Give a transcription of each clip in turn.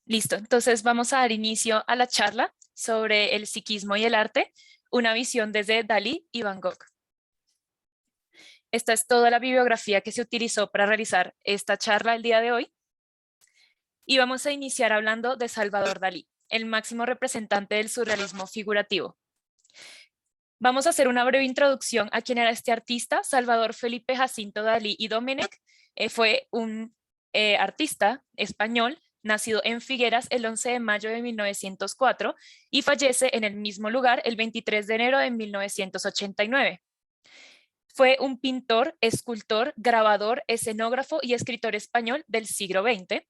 Listo, entonces vamos a dar inicio a la charla sobre el psiquismo y el arte, una visión desde Dalí y Van Gogh. Esta es toda la bibliografía que se utilizó para realizar esta charla el día de hoy y vamos a iniciar hablando de Salvador Dalí, el máximo representante del surrealismo figurativo. Vamos a hacer una breve introducción a quién era este artista. Salvador Felipe Jacinto Dalí y Domenech fue un artista español nacido en Figueras el 11 de mayo de 1904 y fallece en el mismo lugar el 23 de enero de 1989. Fue un pintor, escultor, grabador, escenógrafo y escritor español del siglo XX,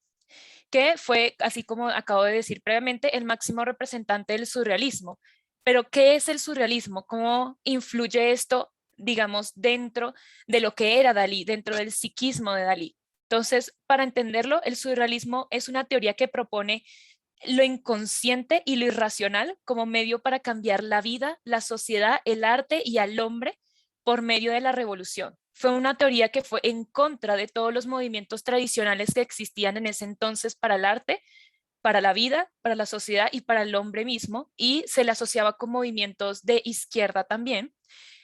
que fue, así como acabo de decir previamente, el máximo representante del surrealismo. Pero, ¿qué es el surrealismo? ¿Cómo influye esto, digamos, dentro de lo que era Dalí, dentro del psiquismo de Dalí? Entonces, para entenderlo, el surrealismo es una teoría que propone lo inconsciente y lo irracional como medio para cambiar la vida, la sociedad, el arte y al hombre por medio de la revolución. Fue una teoría que fue en contra de todos los movimientos tradicionales que existían en ese entonces para el arte, para la vida, para la sociedad y para el hombre mismo, y se le asociaba con movimientos de izquierda también.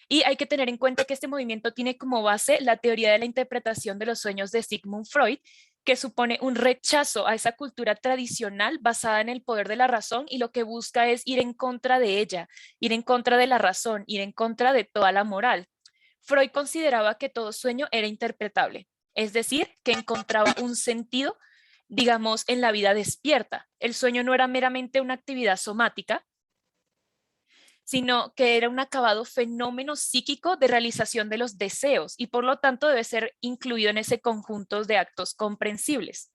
Y hay que tener en cuenta que este movimiento tiene como base la teoría de la interpretación de los sueños de Sigmund Freud, que supone un rechazo a esa cultura tradicional basada en el poder de la razón y lo que busca es ir en contra de ella, ir en contra de la razón, ir en contra de toda la moral. Freud consideraba que todo sueño era interpretable, es decir, que encontraba un sentido, digamos, en la vida despierta. El sueño no era meramente una actividad somática, sino que era un acabado fenómeno psíquico de realización de los deseos y por lo tanto debe ser incluido en ese conjunto de actos comprensibles.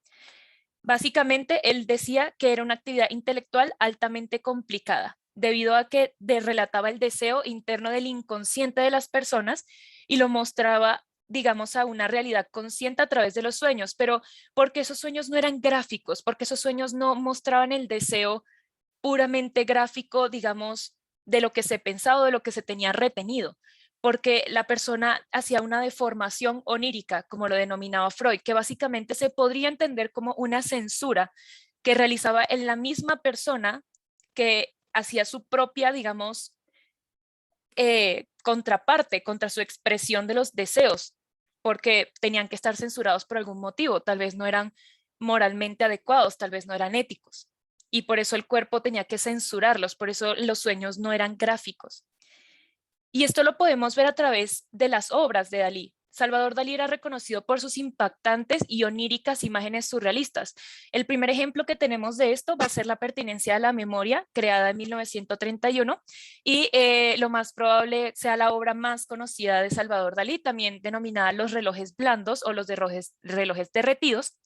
Básicamente, él decía que era una actividad intelectual altamente complicada, debido a que relataba el deseo interno del inconsciente de las personas y lo mostraba, digamos, a una realidad consciente a través de los sueños, pero porque esos sueños no eran gráficos, porque esos sueños no mostraban el deseo puramente gráfico, digamos, de lo que se pensaba, de lo que se tenía retenido, porque la persona hacía una deformación onírica, como lo denominaba Freud, que básicamente se podría entender como una censura que realizaba en la misma persona que hacía su propia, digamos, contraparte contra su expresión de los deseos, porque tenían que estar censurados por algún motivo, tal vez no eran moralmente adecuados, tal vez no eran éticos. Y por eso el cuerpo tenía que censurarlos, por eso los sueños no eran gráficos. Y esto lo podemos ver a través de las obras de Dalí. Salvador Dalí era reconocido por sus impactantes y oníricas imágenes surrealistas. El primer ejemplo que tenemos de esto va a ser la pertinencia de la memoria, creada en 1931, y lo más probable sea la obra más conocida de Salvador Dalí, también denominada Los relojes blandos o los de relojes derretidos,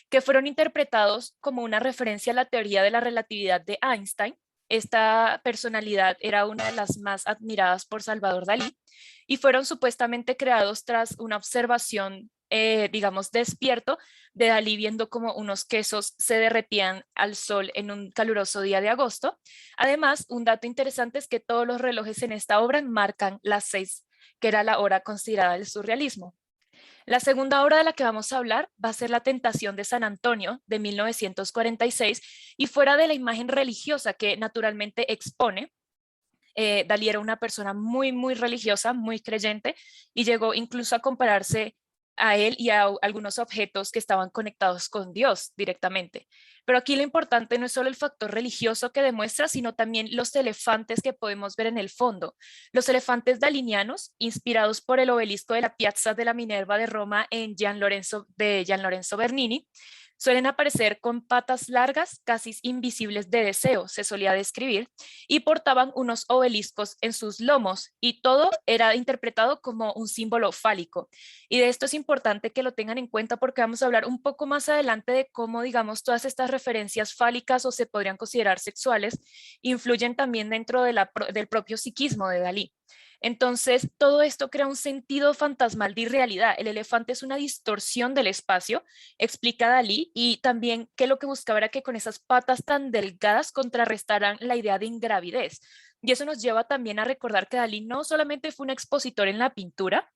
que fueron interpretados como una referencia a la teoría de la relatividad de Einstein. Esta personalidad era una de las más admiradas por Salvador Dalí y fueron supuestamente creados tras una observación, digamos, despierto de Dalí viendo como unos quesos se derretían al sol en un caluroso día de agosto. Además, un dato interesante es que todos los relojes en esta obra marcan las 6, que era la hora considerada del surrealismo. La segunda obra de la que vamos a hablar va a ser La Tentación de San Antonio de 1946 y fuera de la imagen religiosa que naturalmente expone, Dalí era una persona muy, muy religiosa, muy creyente y llegó incluso a compararse a él y a algunos objetos que estaban conectados con Dios directamente. Pero aquí lo importante no es solo el factor religioso que demuestra, sino también los elefantes que podemos ver en el fondo. Los elefantes dalinianos, inspirados por el obelisco de la Piazza de la Minerva de Roma en Gian Lorenzo Bernini, suelen aparecer con patas largas, casi invisibles de deseo, se solía describir, y portaban unos obeliscos en sus lomos y todo era interpretado como un símbolo fálico. Y de esto es importante que lo tengan en cuenta porque vamos a hablar un poco más adelante de cómo, digamos, todas estas referencias fálicas o se podrían considerar sexuales influyen también dentro de del propio psiquismo de Dalí. Entonces, todo esto crea un sentido fantasmal de irrealidad. El elefante es una distorsión del espacio, explica Dalí, y también que lo que buscaba era que con esas patas tan delgadas contrarrestaran la idea de ingravidez. Y eso nos lleva también a recordar que Dalí no solamente fue un expositor en la pintura,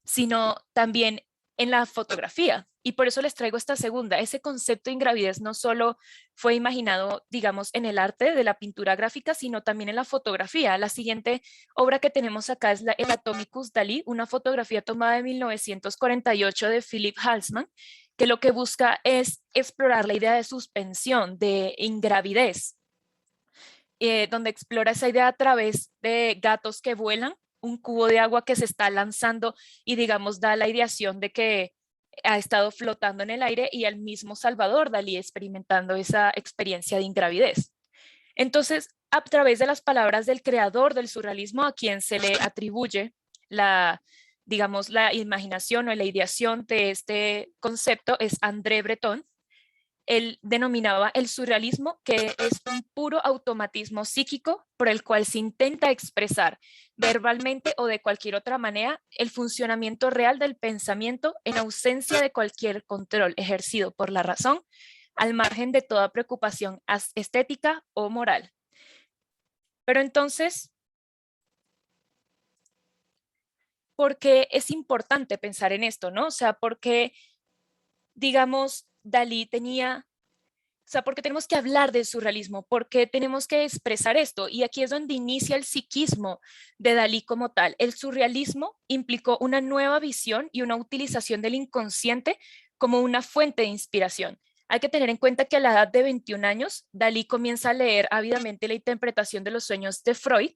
sino también en la fotografía. Y por eso les traigo esta segunda. Ese concepto de ingravidez no solo fue imaginado, digamos, en el arte de la pintura gráfica, sino también en la fotografía. La siguiente obra que tenemos acá es el Atomicus Dalí, una fotografía tomada en 1948 de Philip Halsman, que lo que busca es explorar la idea de suspensión, de ingravidez, donde explora esa idea a través de gatos que vuelan, un cubo de agua que se está lanzando y digamos da la ideación de que ha estado flotando en el aire y el mismo Salvador Dalí experimentando esa experiencia de ingravidez. Entonces, a través de las palabras del creador del surrealismo, a quien se le atribuye la, digamos, la imaginación o la ideación de este concepto es André Breton. Él denominaba el surrealismo, que es un puro automatismo psíquico por el cual se intenta expresar verbalmente o de cualquier otra manera el funcionamiento real del pensamiento en ausencia de cualquier control ejercido por la razón, al margen de toda preocupación estética o moral. Pero entonces, ¿por qué es importante pensar en esto, no? O sea, porque, digamos, Dalí tenía, o sea, porque tenemos que hablar del surrealismo, porque tenemos que expresar esto. Y aquí es donde inicia el psiquismo de Dalí como tal. El surrealismo implicó una nueva visión y una utilización del inconsciente como una fuente de inspiración. Hay que tener en cuenta que a la edad de 21 años, Dalí comienza a leer ávidamente la interpretación de los sueños de Freud,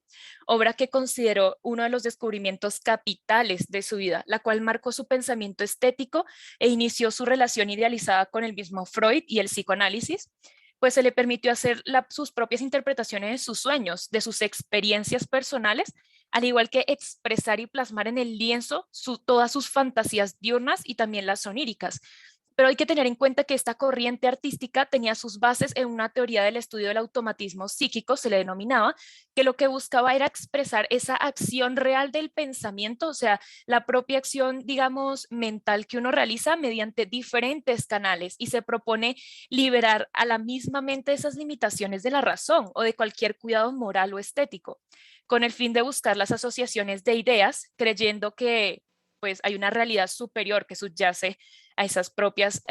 obra que consideró uno de los descubrimientos capitales de su vida, la cual marcó su pensamiento estético e inició su relación idealizada con el mismo Freud y el psicoanálisis, pues se le permitió hacer sus propias interpretaciones de sus sueños, de sus experiencias personales, al igual que expresar y plasmar en el lienzo todas sus fantasías diurnas y también las oníricas. Pero hay que tener en cuenta que esta corriente artística tenía sus bases en una teoría del estudio del automatismo psíquico, se le denominaba, que lo que buscaba era expresar esa acción real del pensamiento, o sea, la propia acción, digamos, mental que uno realiza mediante diferentes canales y se propone liberar a la misma mente esas limitaciones de la razón o de cualquier cuidado moral o estético, con el fin de buscar las asociaciones de ideas, creyendo que pues hay una realidad superior que subyace a esas propias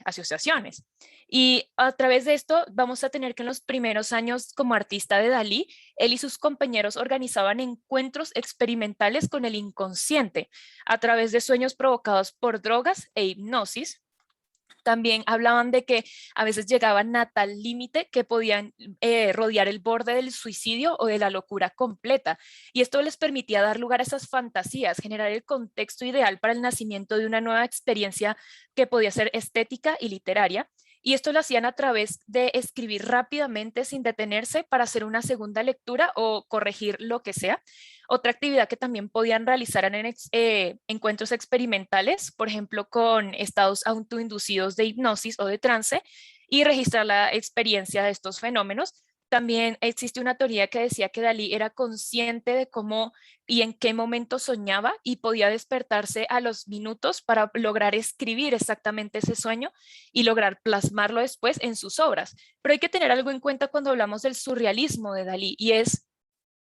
asociaciones. Y a través de esto vamos a tener que en los primeros años como artista de Dalí, él y sus compañeros organizaban encuentros experimentales con el inconsciente a través de sueños provocados por drogas e hipnosis. También hablaban de que a veces llegaban a tal límite que podían rodear el borde del suicidio o de la locura completa. Y esto les permitía dar lugar a esas fantasías, generar el contexto ideal para el nacimiento de una nueva experiencia que podía ser estética y literaria. Y esto lo hacían a través de escribir rápidamente sin detenerse para hacer una segunda lectura o corregir lo que sea. Otra actividad que también podían realizar en encuentros experimentales, por ejemplo, con estados autoinducidos de hipnosis o de trance y registrar la experiencia de estos fenómenos. También existe una teoría que decía que Dalí era consciente de cómo y en qué momento soñaba y podía despertarse a los minutos para lograr escribir exactamente ese sueño y lograr plasmarlo después en sus obras. Pero hay que tener algo en cuenta cuando hablamos del surrealismo de Dalí y es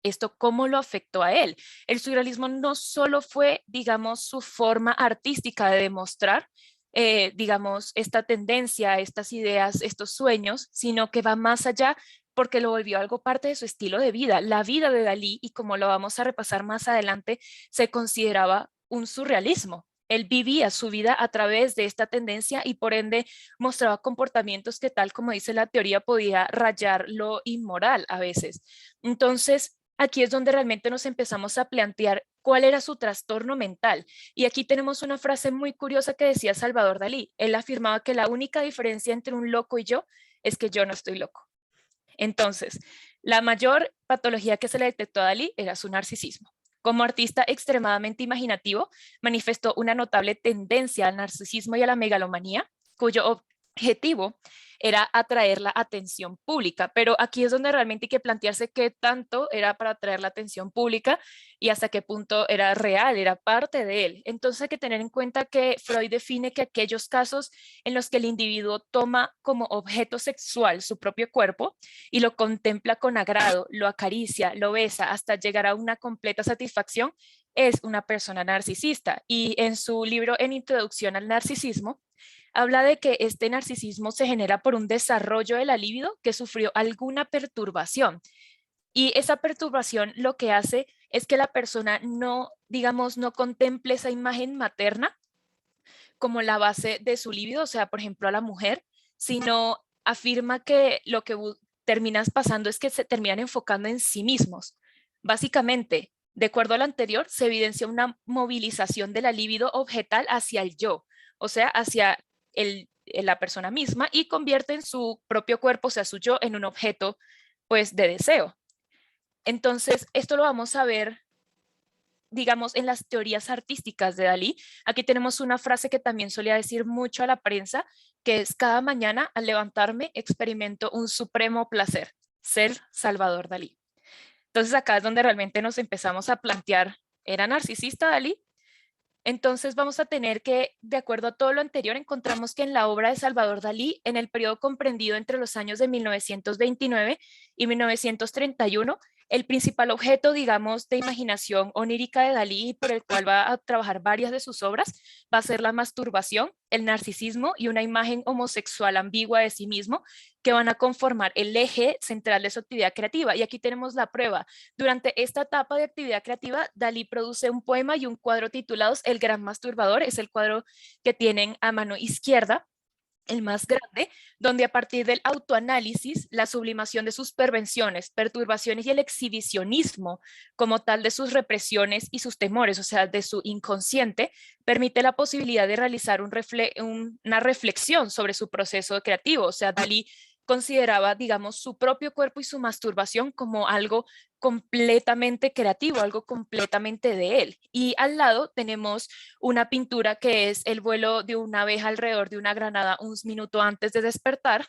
esto cómo lo afectó a él. El surrealismo no solo fue, digamos, su forma artística de demostrar, digamos, esta tendencia, estas ideas, estos sueños, sino que va más allá porque lo volvió algo parte de su estilo de vida. La vida de Dalí, y como lo vamos a repasar más adelante, se consideraba un surrealismo. Él vivía su vida a través de esta tendencia y por ende mostraba comportamientos que tal como dice la teoría podía rayar lo inmoral a veces. Entonces, aquí es donde realmente nos empezamos a plantear cuál era su trastorno mental. Y aquí tenemos una frase muy curiosa que decía Salvador Dalí. Él afirmaba que la única diferencia entre un loco y yo es que yo no estoy loco. Entonces, la mayor patología que se le detectó a Dalí era su narcisismo. Como artista extremadamente imaginativo, manifestó una notable tendencia al narcisismo y a la megalomanía, cuyo objetivo era atraer la atención pública, pero aquí es donde realmente hay que plantearse qué tanto era para atraer la atención pública y hasta qué punto era real, era parte de él. Entonces hay que tener en cuenta que Freud define que aquellos casos en los que el individuo toma como objeto sexual su propio cuerpo y lo contempla con agrado, lo acaricia, lo besa hasta llegar a una completa satisfacción, es una persona narcisista. Y en su libro En Introducción al Narcisismo, habla de que este narcisismo se genera por un desarrollo de la libido que sufrió alguna perturbación. Y esa perturbación lo que hace es que la persona no, digamos, no contemple esa imagen materna como la base de su libido, o sea, por ejemplo, a la mujer, sino afirma que lo que terminas pasando es que se terminan enfocando en sí mismos. Básicamente, de acuerdo a lo anterior, se evidencia una movilización de la libido objetal hacia el yo, o sea, hacia la persona misma, y convierte en su propio cuerpo, o sea, su yo, en un objeto, pues, de deseo. Entonces, esto lo vamos a ver, digamos, en las teorías artísticas de Dalí. Aquí tenemos una frase que también solía decir mucho a la prensa, que es: cada mañana al levantarme experimento un supremo placer, ser Salvador Dalí. Entonces acá es donde realmente nos empezamos a plantear, ¿era narcisista Dalí? Entonces vamos a tener que, de acuerdo a todo lo anterior, encontramos que en la obra de Salvador Dalí, en el periodo comprendido entre los años de 1929 y 1931, el principal objeto, digamos, de imaginación onírica de Dalí, por el cual va a trabajar varias de sus obras, va a ser la masturbación, el narcisismo y una imagen homosexual ambigua de sí mismo, que van a conformar el eje central de su actividad creativa. Y aquí tenemos la prueba. Durante esta etapa de actividad creativa, Dalí produce un poema y un cuadro titulados El Gran Masturbador. Es el cuadro que tienen a mano izquierda, el más grande, donde a partir del autoanálisis, la sublimación de sus pervenciones, perturbaciones y el exhibicionismo como tal de sus represiones y sus temores, o sea, de su inconsciente, permite la posibilidad de realizar una reflexión sobre su proceso creativo. O sea, Dalí consideraba, digamos, su propio cuerpo y su masturbación como algo completamente creativo, algo completamente de él. Y al lado tenemos una pintura que es el vuelo de una abeja alrededor de una granada un minuto antes de despertar,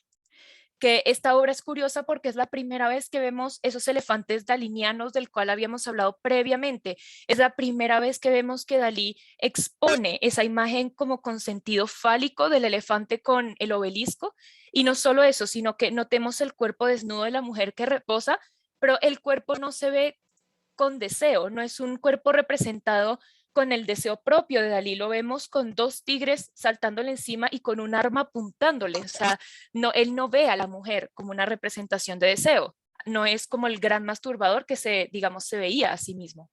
que esta obra es curiosa porque es la primera vez que vemos esos elefantes dalinianos del cual habíamos hablado previamente. Es la primera vez que vemos que Dalí expone esa imagen como con sentido fálico del elefante con el obelisco. Y no solo eso, sino que notemos el cuerpo desnudo de la mujer que reposa, pero el cuerpo no se ve con deseo, no es un cuerpo representado con el deseo propio de Dalí, lo vemos con dos tigres saltándole encima y con un arma apuntándole. O sea, no, él no ve a la mujer como una representación de deseo, no es como el gran masturbador que se, digamos, se veía a sí mismo.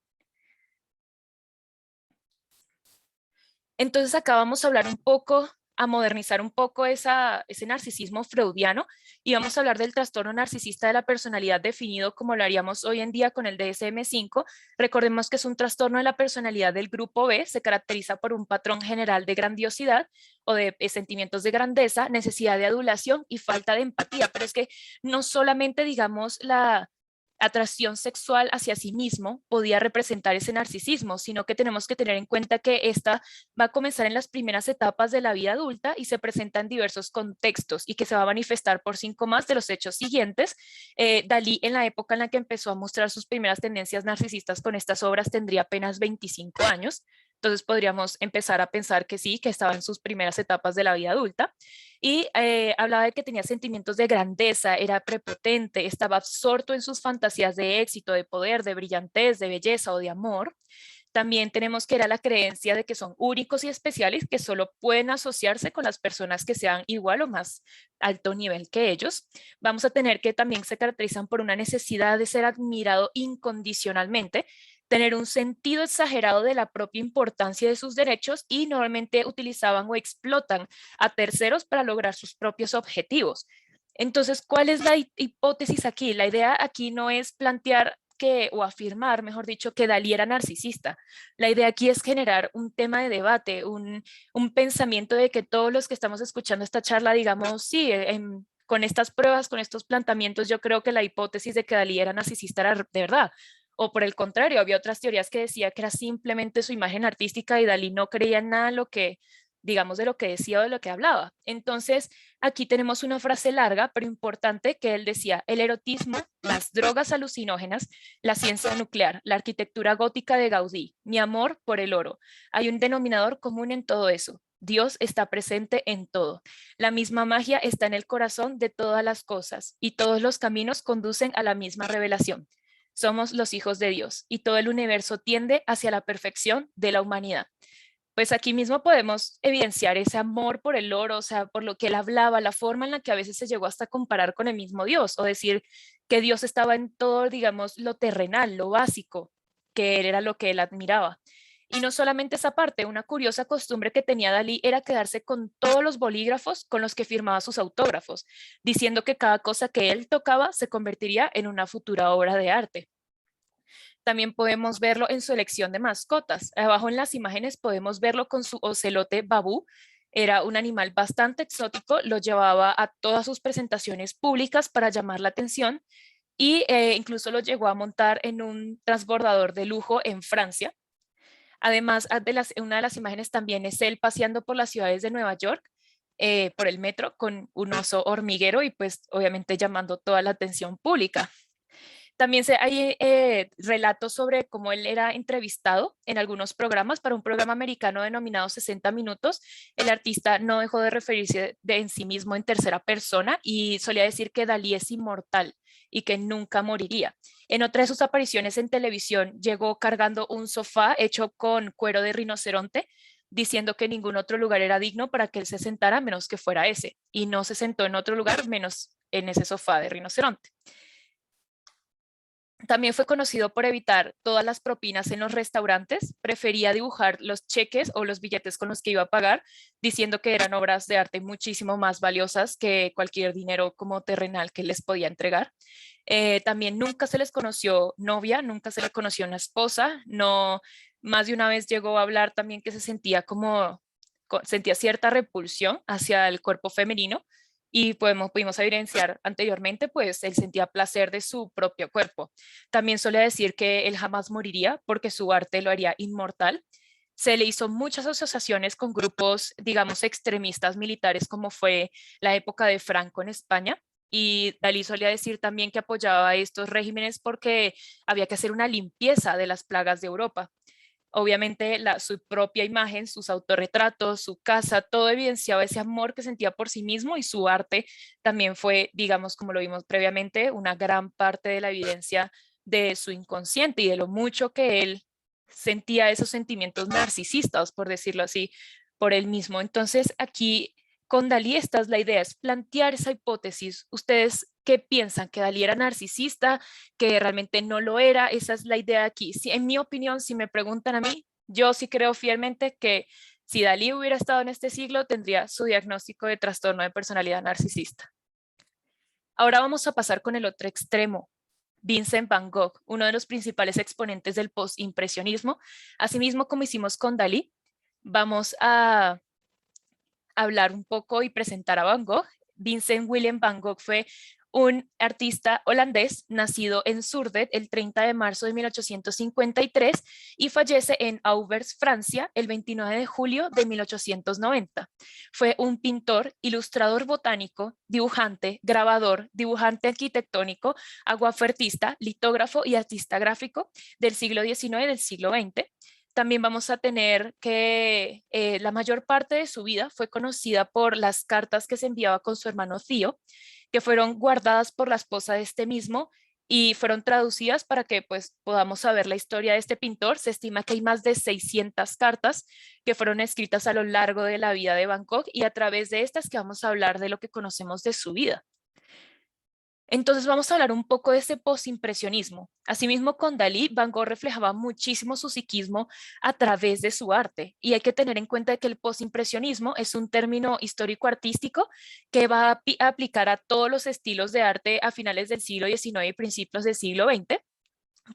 Entonces acá vamos a hablar un poco, a modernizar un poco ese narcisismo freudiano, y vamos a hablar del trastorno narcisista de la personalidad definido como lo haríamos hoy en día con el DSM-5. Recordemos que es un trastorno de la personalidad del grupo B, se caracteriza por un patrón general de grandiosidad o de sentimientos de grandeza, necesidad de adulación y falta de empatía, pero es que no solamente, digamos, la atracción sexual hacia sí mismo podía representar ese narcisismo, sino que tenemos que tener en cuenta que esta va a comenzar en las primeras etapas de la vida adulta y se presenta en diversos contextos y que se va a manifestar por 5 más de los hechos siguientes. Dalí, en la época en la que empezó a mostrar sus primeras tendencias narcisistas con estas obras, tendría apenas 25 años. Entonces podríamos empezar a pensar que sí, que estaba en sus primeras etapas de la vida adulta. Y hablaba de que tenía sentimientos de grandeza, era prepotente, estaba absorto en sus fantasías de éxito, de poder, de brillantez, de belleza o de amor. También tenemos que era la creencia de que son únicos y especiales, que solo pueden asociarse con las personas que sean igual o más alto nivel que ellos. Vamos a tener que también se caracterizan por una necesidad de ser admirado incondicionalmente, tener un sentido exagerado de la propia importancia de sus derechos, y normalmente utilizaban o explotan a terceros para lograr sus propios objetivos. Entonces, ¿cuál es la hipótesis aquí? La idea aquí no es plantear que, o afirmar, mejor dicho, que Dalí era narcisista. La idea aquí es generar un tema de debate, un pensamiento de que todos los que estamos escuchando esta charla, digamos, sí, con estas pruebas, con estos planteamientos, yo creo que la hipótesis de que Dalí era narcisista era de verdad. O por el contrario, había otras teorías que decía que era simplemente su imagen artística y Dalí no creía en nada lo que, digamos, de lo que decía o de lo que hablaba. Entonces, aquí tenemos una frase larga pero importante que él decía: el erotismo, las drogas alucinógenas, la ciencia nuclear, la arquitectura gótica de Gaudí, mi amor por el oro. Hay un denominador común en todo eso. Dios está presente en todo. La misma magia está en el corazón de todas las cosas y todos los caminos conducen a la misma revelación. Somos los hijos de Dios y todo el universo tiende hacia la perfección de la humanidad. Pues aquí mismo podemos evidenciar ese amor por el oro, o sea, por lo que él hablaba, la forma en la que a veces se llegó hasta a comparar con el mismo Dios, o decir que Dios estaba en todo, digamos, lo terrenal, lo básico, que él era lo que él admiraba. Y no solamente esa parte, una curiosa costumbre que tenía Dalí era quedarse con todos los bolígrafos con los que firmaba sus autógrafos, diciendo que cada cosa que él tocaba se convertiría en una futura obra de arte. También podemos verlo en su elección de mascotas. Abajo en las imágenes podemos verlo con su ocelote babú. Era un animal bastante exótico, lo llevaba a todas sus presentaciones públicas para llamar la atención y incluso lo llegó a montar en un transbordador de lujo en Francia. Además, una de las imágenes también es él paseando por las ciudades de Nueva York, por el metro, con un oso hormiguero y pues obviamente llamando toda la atención pública. También hay relatos sobre cómo él era entrevistado en algunos programas para un programa americano denominado 60 Minutos. El artista no dejó de referirse en sí mismo en tercera persona y solía decir que Dalí es inmortal y que nunca moriría. En otra de sus apariciones en televisión llegó cargando un sofá hecho con cuero de rinoceronte, diciendo que ningún otro lugar era digno para que él se sentara menos que fuera ese, y no se sentó en otro lugar menos en ese sofá de rinoceronte. También fue conocido por evitar todas las propinas en los restaurantes, prefería dibujar los cheques o los billetes con los que iba a pagar, diciendo que eran obras de arte muchísimo más valiosas que cualquier dinero como terrenal que les podía entregar. También nunca se les conoció novia, nunca se le conoció una esposa, no, más de una vez llegó a hablar también que se sentía sentía cierta repulsión hacia el cuerpo femenino y pudimos evidenciar anteriormente, pues él sentía placer de su propio cuerpo. También solía decir que él jamás moriría porque su arte lo haría inmortal. Se le hizo muchas asociaciones con grupos, digamos, extremistas militares, como fue la época de Franco en España. Y Dalí solía decir también que apoyaba a estos regímenes porque había que hacer una limpieza de las plagas de Europa. Obviamente su propia imagen, sus autorretratos, su casa, todo evidenciaba ese amor que sentía por sí mismo y su arte también fue, digamos, como lo vimos previamente, una gran parte de la evidencia de su inconsciente y de lo mucho que él sentía esos sentimientos narcisistas, por decirlo así, por él mismo. Entonces, aquí con Dalí esta es la idea, es plantear esa hipótesis. ¿Ustedes qué piensan? ¿Que Dalí era narcisista? ¿Que realmente no lo era? Esa es la idea aquí. Si, en mi opinión, si me preguntan a mí, yo sí creo fielmente que si Dalí hubiera estado en este siglo, tendría su diagnóstico de trastorno de personalidad narcisista. Ahora vamos a pasar con el otro extremo. Vincent Van Gogh, uno de los principales exponentes del postimpresionismo. Asimismo, como hicimos con Dalí, vamos a hablar un poco y presentar a Van Gogh. Vincent Willem Van Gogh fue un artista holandés nacido en Zurdet el 30 de marzo de 1853 y fallece en Auvers, Francia, el 29 de julio de 1890. Fue un pintor, ilustrador botánico, dibujante, grabador, dibujante arquitectónico, aguafuertista, litógrafo y artista gráfico del siglo XIX y del siglo XX. También vamos a tener que la mayor parte de su vida fue conocida por las cartas que se enviaba con su hermano Theo, que fueron guardadas por la esposa de este mismo y fueron traducidas para que pues podamos saber la historia de este pintor. Se estima que hay más de 600 cartas que fueron escritas a lo largo de la vida de Van Gogh y a través de estas que vamos a hablar de lo que conocemos de su vida. Entonces vamos a hablar un poco de ese postimpresionismo. Asimismo, con Dalí, Van Gogh reflejaba muchísimo su psiquismo a través de su arte. Y hay que tener en cuenta que el postimpresionismo es un término histórico-artístico que va a aplicar a todos los estilos de arte a finales del siglo XIX y principios del siglo XX,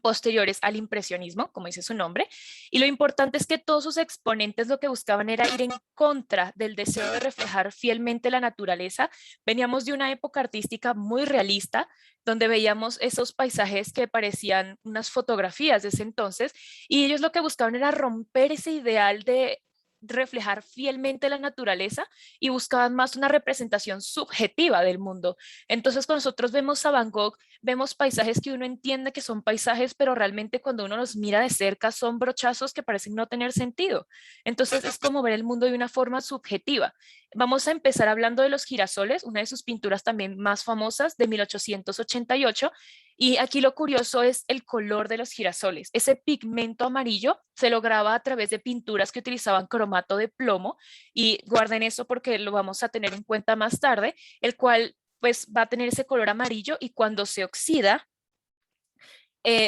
posteriores al impresionismo, como dice su nombre, y lo importante es que todos sus exponentes lo que buscaban era ir en contra del deseo de reflejar fielmente la naturaleza. Veníamos de una época artística muy realista, donde veíamos esos paisajes que parecían unas fotografías de ese entonces, y ellos lo que buscaban era romper ese ideal de reflejar fielmente la naturaleza y buscaban más una representación subjetiva del mundo. Entonces, cuando nosotros vemos a Van Gogh, vemos paisajes que uno entiende que son paisajes, pero realmente cuando uno los mira de cerca son brochazos que parecen no tener sentido. Entonces, es como ver el mundo de una forma subjetiva. Vamos a empezar hablando de los girasoles, una de sus pinturas también más famosas de 1888, Y aquí lo curioso es el color de los girasoles. Ese pigmento amarillo se lograba a través de pinturas que utilizaban cromato de plomo, y guarden eso porque lo vamos a tener en cuenta más tarde, el cual pues va a tener ese color amarillo, y cuando se oxida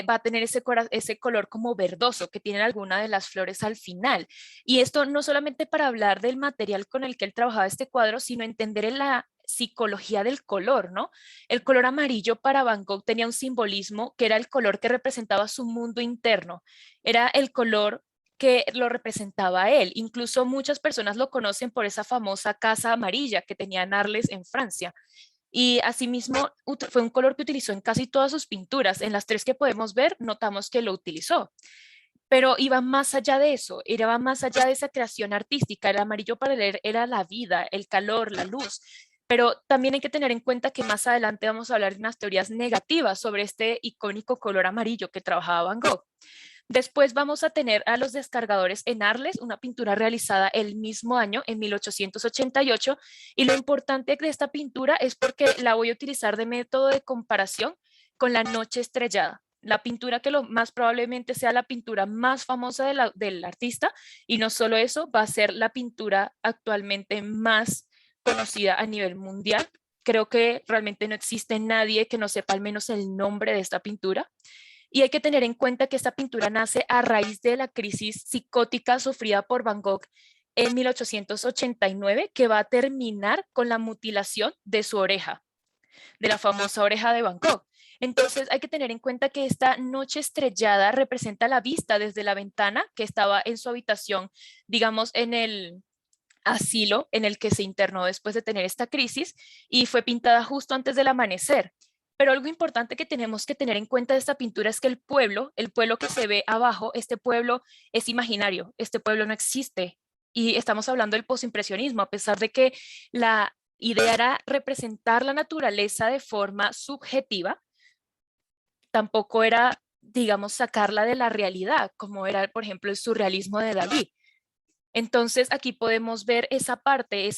va a tener ese color como verdoso que tienen algunas de las flores al final. Y esto no solamente para hablar del material con el que él trabajaba este cuadro, sino entender en la psicología del color, ¿no? El color amarillo para Van Gogh tenía un simbolismo que era el color que representaba su mundo interno, era el color que lo representaba a él. Incluso muchas personas lo conocen por esa famosa casa amarilla que tenía en Arles, en Francia. Y asimismo fue un color que utilizó en casi todas sus pinturas. En las tres que podemos ver, notamos que lo utilizó. Pero iba más allá de eso, iba más allá de esa creación artística. El amarillo para él era la vida, el calor, la luz. Pero también hay que tener en cuenta que más adelante vamos a hablar de unas teorías negativas sobre este icónico color amarillo que trabajaba Van Gogh. Después vamos a tener a los descargadores en Arles, una pintura realizada el mismo año, en 1888, y lo importante de esta pintura es porque la voy a utilizar de método de comparación con La Noche Estrellada, la pintura que lo más probablemente sea la pintura más famosa del artista, y no solo eso, va a ser la pintura actualmente más conocida a nivel mundial. Creo que realmente no existe nadie que no sepa al menos el nombre de esta pintura. Y hay que tener en cuenta que esta pintura nace a raíz de la crisis psicótica sufrida por Van Gogh en 1889, que va a terminar con la mutilación de su oreja, de la famosa oreja de Van Gogh. Entonces hay que tener en cuenta que esta noche estrellada representa la vista desde la ventana que estaba en su habitación, digamos, en el asilo en el que se internó después de tener esta crisis, y fue pintada justo antes del amanecer. Pero algo importante que tenemos que tener en cuenta de esta pintura es que el pueblo que se ve abajo, este pueblo es imaginario, este pueblo no existe. Y estamos hablando del posimpresionismo, a pesar de que la idea era representar la naturaleza de forma subjetiva, tampoco era, digamos, sacarla de la realidad, como era, por ejemplo, el surrealismo de Dalí. Entonces aquí podemos ver esa parte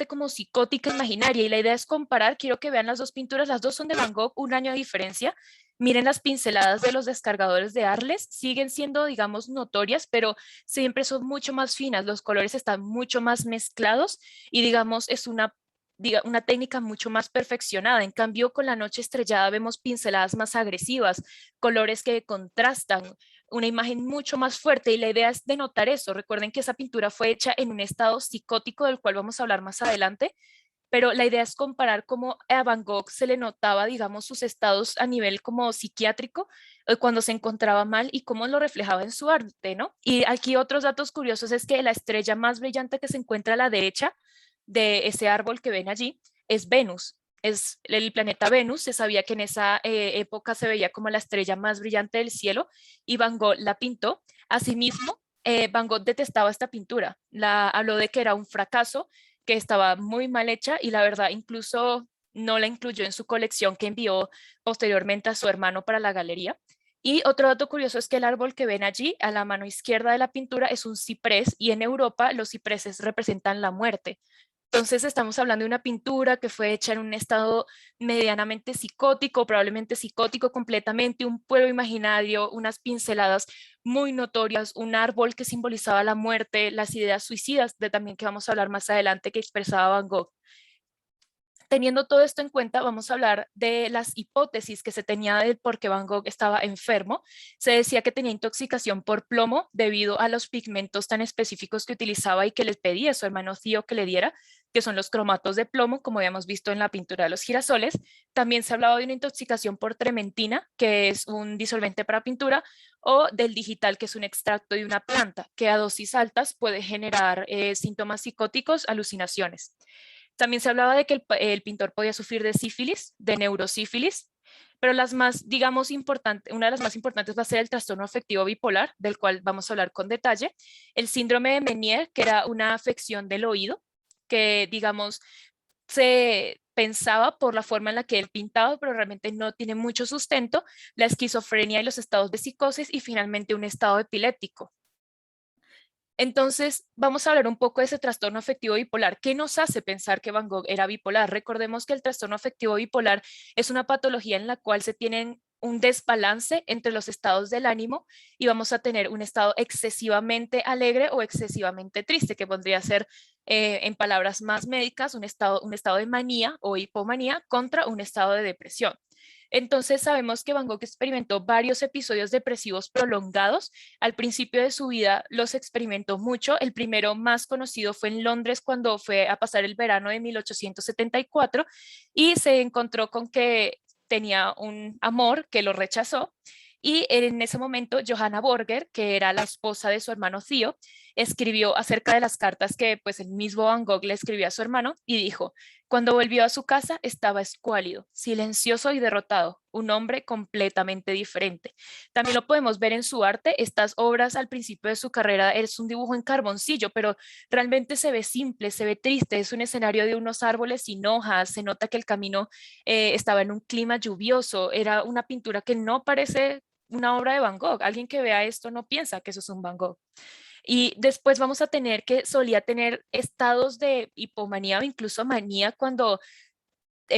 como psicótica imaginaria, y la idea es comparar. Quiero que vean las dos pinturas, las dos son de Van Gogh, un año de diferencia. Miren las pinceladas de los descargadores de Arles, siguen siendo, digamos, notorias, pero siempre son mucho más finas, los colores están mucho más mezclados, y digamos, es una técnica mucho más perfeccionada. En cambio, con La Noche Estrellada vemos pinceladas más agresivas, colores que contrastan, una imagen mucho más fuerte, y la idea es denotar eso. Recuerden que esa pintura fue hecha en un estado psicótico del cual vamos a hablar más adelante, pero la idea es comparar cómo a Van Gogh se le notaba, digamos, sus estados a nivel como psiquiátrico, cuando se encontraba mal, y cómo lo reflejaba en su arte, ¿no? Y aquí otros datos curiosos es que la estrella más brillante que se encuentra a la derecha de ese árbol que ven allí es Venus. Es el planeta Venus. Se sabía que en esa época se veía como la estrella más brillante del cielo, y Van Gogh la pintó. Asimismo, Van Gogh detestaba esta pintura, habló de que era un fracaso, que estaba muy mal hecha, y la verdad incluso no la incluyó en su colección que envió posteriormente a su hermano para la galería. Y otro dato curioso es que el árbol que ven allí a la mano izquierda de la pintura es un ciprés, y en Europa los cipreses representan la muerte. Entonces estamos hablando de una pintura que fue hecha en un estado medianamente psicótico, probablemente psicótico completamente, un pueblo imaginario, unas pinceladas muy notorias, un árbol que simbolizaba la muerte, las ideas suicidas de también que vamos a hablar más adelante que expresaba Van Gogh. Teniendo todo esto en cuenta, vamos a hablar de las hipótesis que se tenía de por qué Van Gogh estaba enfermo. Se decía que tenía intoxicación por plomo debido a los pigmentos tan específicos que utilizaba y que les pedía a su hermano Theo que le diera, que son los cromatos de plomo, como habíamos visto en la pintura de los girasoles. También se hablaba de una intoxicación por trementina, que es un disolvente para pintura, o del digital, que es un extracto de una planta, que a dosis altas puede generar síntomas psicóticos, alucinaciones. También se hablaba de que el pintor podía sufrir de sífilis, de neurosífilis, pero las más, digamos, una de las más importantes va a ser el trastorno afectivo bipolar, del cual vamos a hablar con detalle, el síndrome de Meniere, que era una afección del oído, que, digamos, se pensaba por la forma en la que él pintaba, pero realmente no tiene mucho sustento, la esquizofrenia y los estados de psicosis, y finalmente un estado epiléptico. Entonces, vamos a hablar un poco de ese trastorno afectivo bipolar. ¿Qué nos hace pensar que Van Gogh era bipolar? Recordemos que el trastorno afectivo bipolar es una patología en la cual se tienen un desbalance entre los estados del ánimo y vamos a tener un estado excesivamente alegre o excesivamente triste, que podría ser, en palabras más médicas, un estado de manía o hipomanía contra un estado de depresión. Entonces sabemos que Van Gogh experimentó varios episodios depresivos prolongados. Al principio de su vida los experimentó mucho. El primero más conocido fue en Londres cuando fue a pasar el verano de 1874 y se encontró con que tenía un amor que lo rechazó. Y en ese momento, Johanna Borger, que era la esposa de su hermano Theo, escribió acerca de las cartas que pues el mismo Van Gogh le escribió a su hermano y dijo: cuando volvió a su casa estaba escuálido, silencioso y derrotado, un hombre completamente diferente. También lo podemos ver en su arte. Estas obras al principio de su carrera es un dibujo en carboncillo, pero realmente se ve simple, se ve triste, es un escenario de unos árboles sin hojas, se nota que el camino estaba en un clima lluvioso, era una pintura que no parece una obra de Van Gogh. Alguien que vea esto no piensa que eso es un Van Gogh. Y después vamos a tener que solía tener estados de hipomanía o incluso manía cuando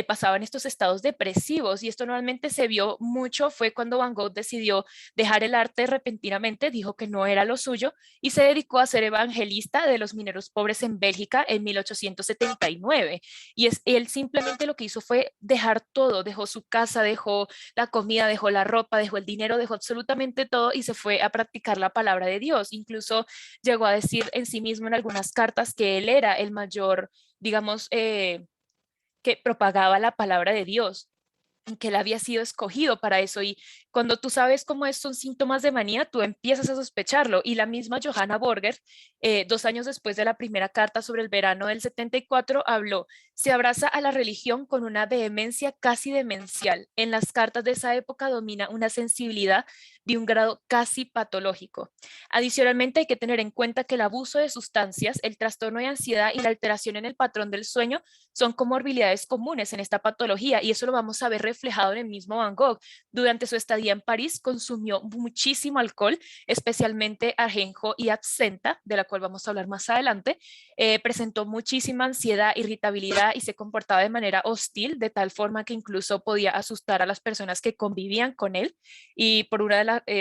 pasaban estos estados depresivos, y esto normalmente se vio mucho fue cuando Van Gogh decidió dejar el arte repentinamente, dijo que no era lo suyo y se dedicó a ser evangelista de los mineros pobres en Bélgica en 1879. Y él simplemente lo que hizo fue dejar todo, dejó su casa, dejó la comida, dejó la ropa, dejó el dinero, dejó absolutamente todo y se fue a practicar la palabra de Dios. Incluso llegó a decir en sí mismo en algunas cartas que él era el mayor, digamos, que propagaba la palabra de Dios, que él había sido escogido para eso. Y cuando tú sabes cómo son síntomas de manía, tú empiezas a sospecharlo. Y la misma Johanna Borger, 2 años después de la primera carta sobre el verano del 74, habló: se abraza a la religión con una vehemencia casi demencial. En las cartas de esa época domina una sensibilidad de un grado casi patológico. Adicionalmente, hay que tener en cuenta que el abuso de sustancias, el trastorno de ansiedad y la alteración en el patrón del sueño son comorbilidades comunes en esta patología, y eso lo vamos a ver reflejado en el mismo Van Gogh. Durante su estadía en París consumió muchísimo alcohol, especialmente ajenjo y absenta, de la cual vamos a hablar más adelante. Presentó muchísima ansiedad, irritabilidad y se comportaba de manera hostil, de tal forma que incluso podía asustar a las personas que convivían con él, y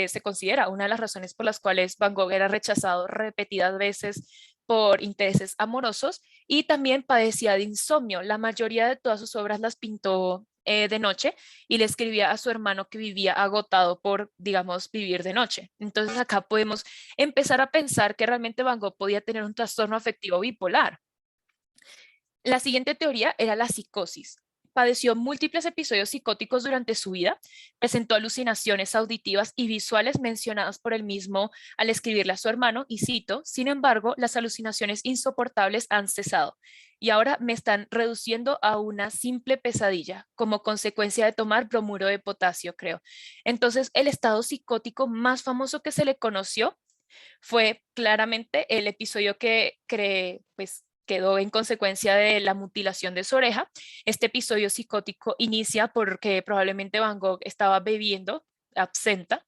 se considera una de las razones por las cuales Van Gogh era rechazado repetidas veces por intereses amorosos. Y también padecía de insomnio. La mayoría de todas sus obras las pintó de noche y le escribía a su hermano que vivía agotado por, digamos, vivir de noche. Entonces acá podemos empezar a pensar que realmente Van Gogh podía tener un trastorno afectivo bipolar. La siguiente teoría era la psicosis. Padeció múltiples episodios psicóticos durante su vida, presentó alucinaciones auditivas y visuales mencionadas por él mismo al escribirle a su hermano, y cito: sin embargo, las alucinaciones insoportables han cesado y ahora me están reduciendo a una simple pesadilla como consecuencia de tomar bromuro de potasio, creo. Entonces, el estado psicótico más famoso que se le conoció fue claramente el episodio que pues, quedó en consecuencia de la mutilación de su oreja. Este episodio psicótico inicia porque probablemente Van Gogh estaba bebiendo absenta,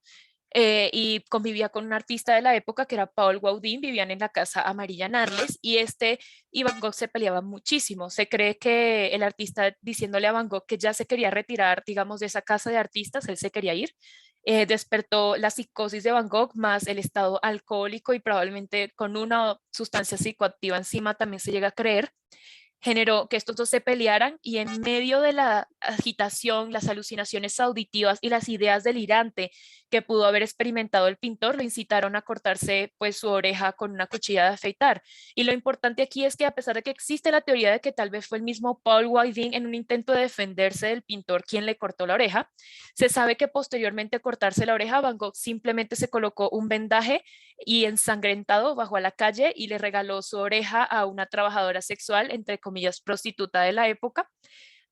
y convivía con un artista de la época que era Paul Gauguin. Vivían en la casa amarilla en Arles y y Van Gogh se peleaban muchísimo. Se cree que el artista, diciéndole a Van Gogh que ya se quería retirar, digamos, de esa casa de artistas, él se quería ir, despertó la psicosis de Van Gogh más el estado alcohólico, y probablemente con una sustancia psicoactiva encima también se llega a creer, generó que estos dos se pelearan, y en medio de la agitación, las alucinaciones auditivas y las ideas delirantes que pudo haber experimentado el pintor lo incitaron a cortarse pues su oreja con una cuchilla de afeitar. Y lo importante aquí es que, a pesar de que existe la teoría de que tal vez fue el mismo Paul Gauguin en un intento de defenderse del pintor quien le cortó la oreja, se sabe que posteriormente a cortarse la oreja, Van Gogh simplemente se colocó un vendaje y ensangrentado bajó a la calle y le regaló su oreja a una trabajadora sexual, entre comillas, prostituta de la época,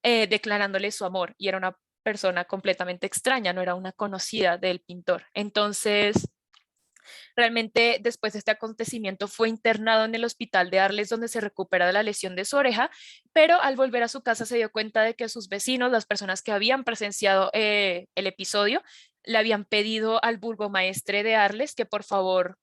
declarándole su amor. Y era una persona completamente extraña, no era una conocida del pintor. Entonces, realmente después de este acontecimiento fue internado en el hospital de Arles, donde se recupera de la lesión de su oreja, pero al volver a su casa se dio cuenta de que sus vecinos, las personas que habían presenciado el episodio, le habían pedido al burgomaestre de Arles que por favor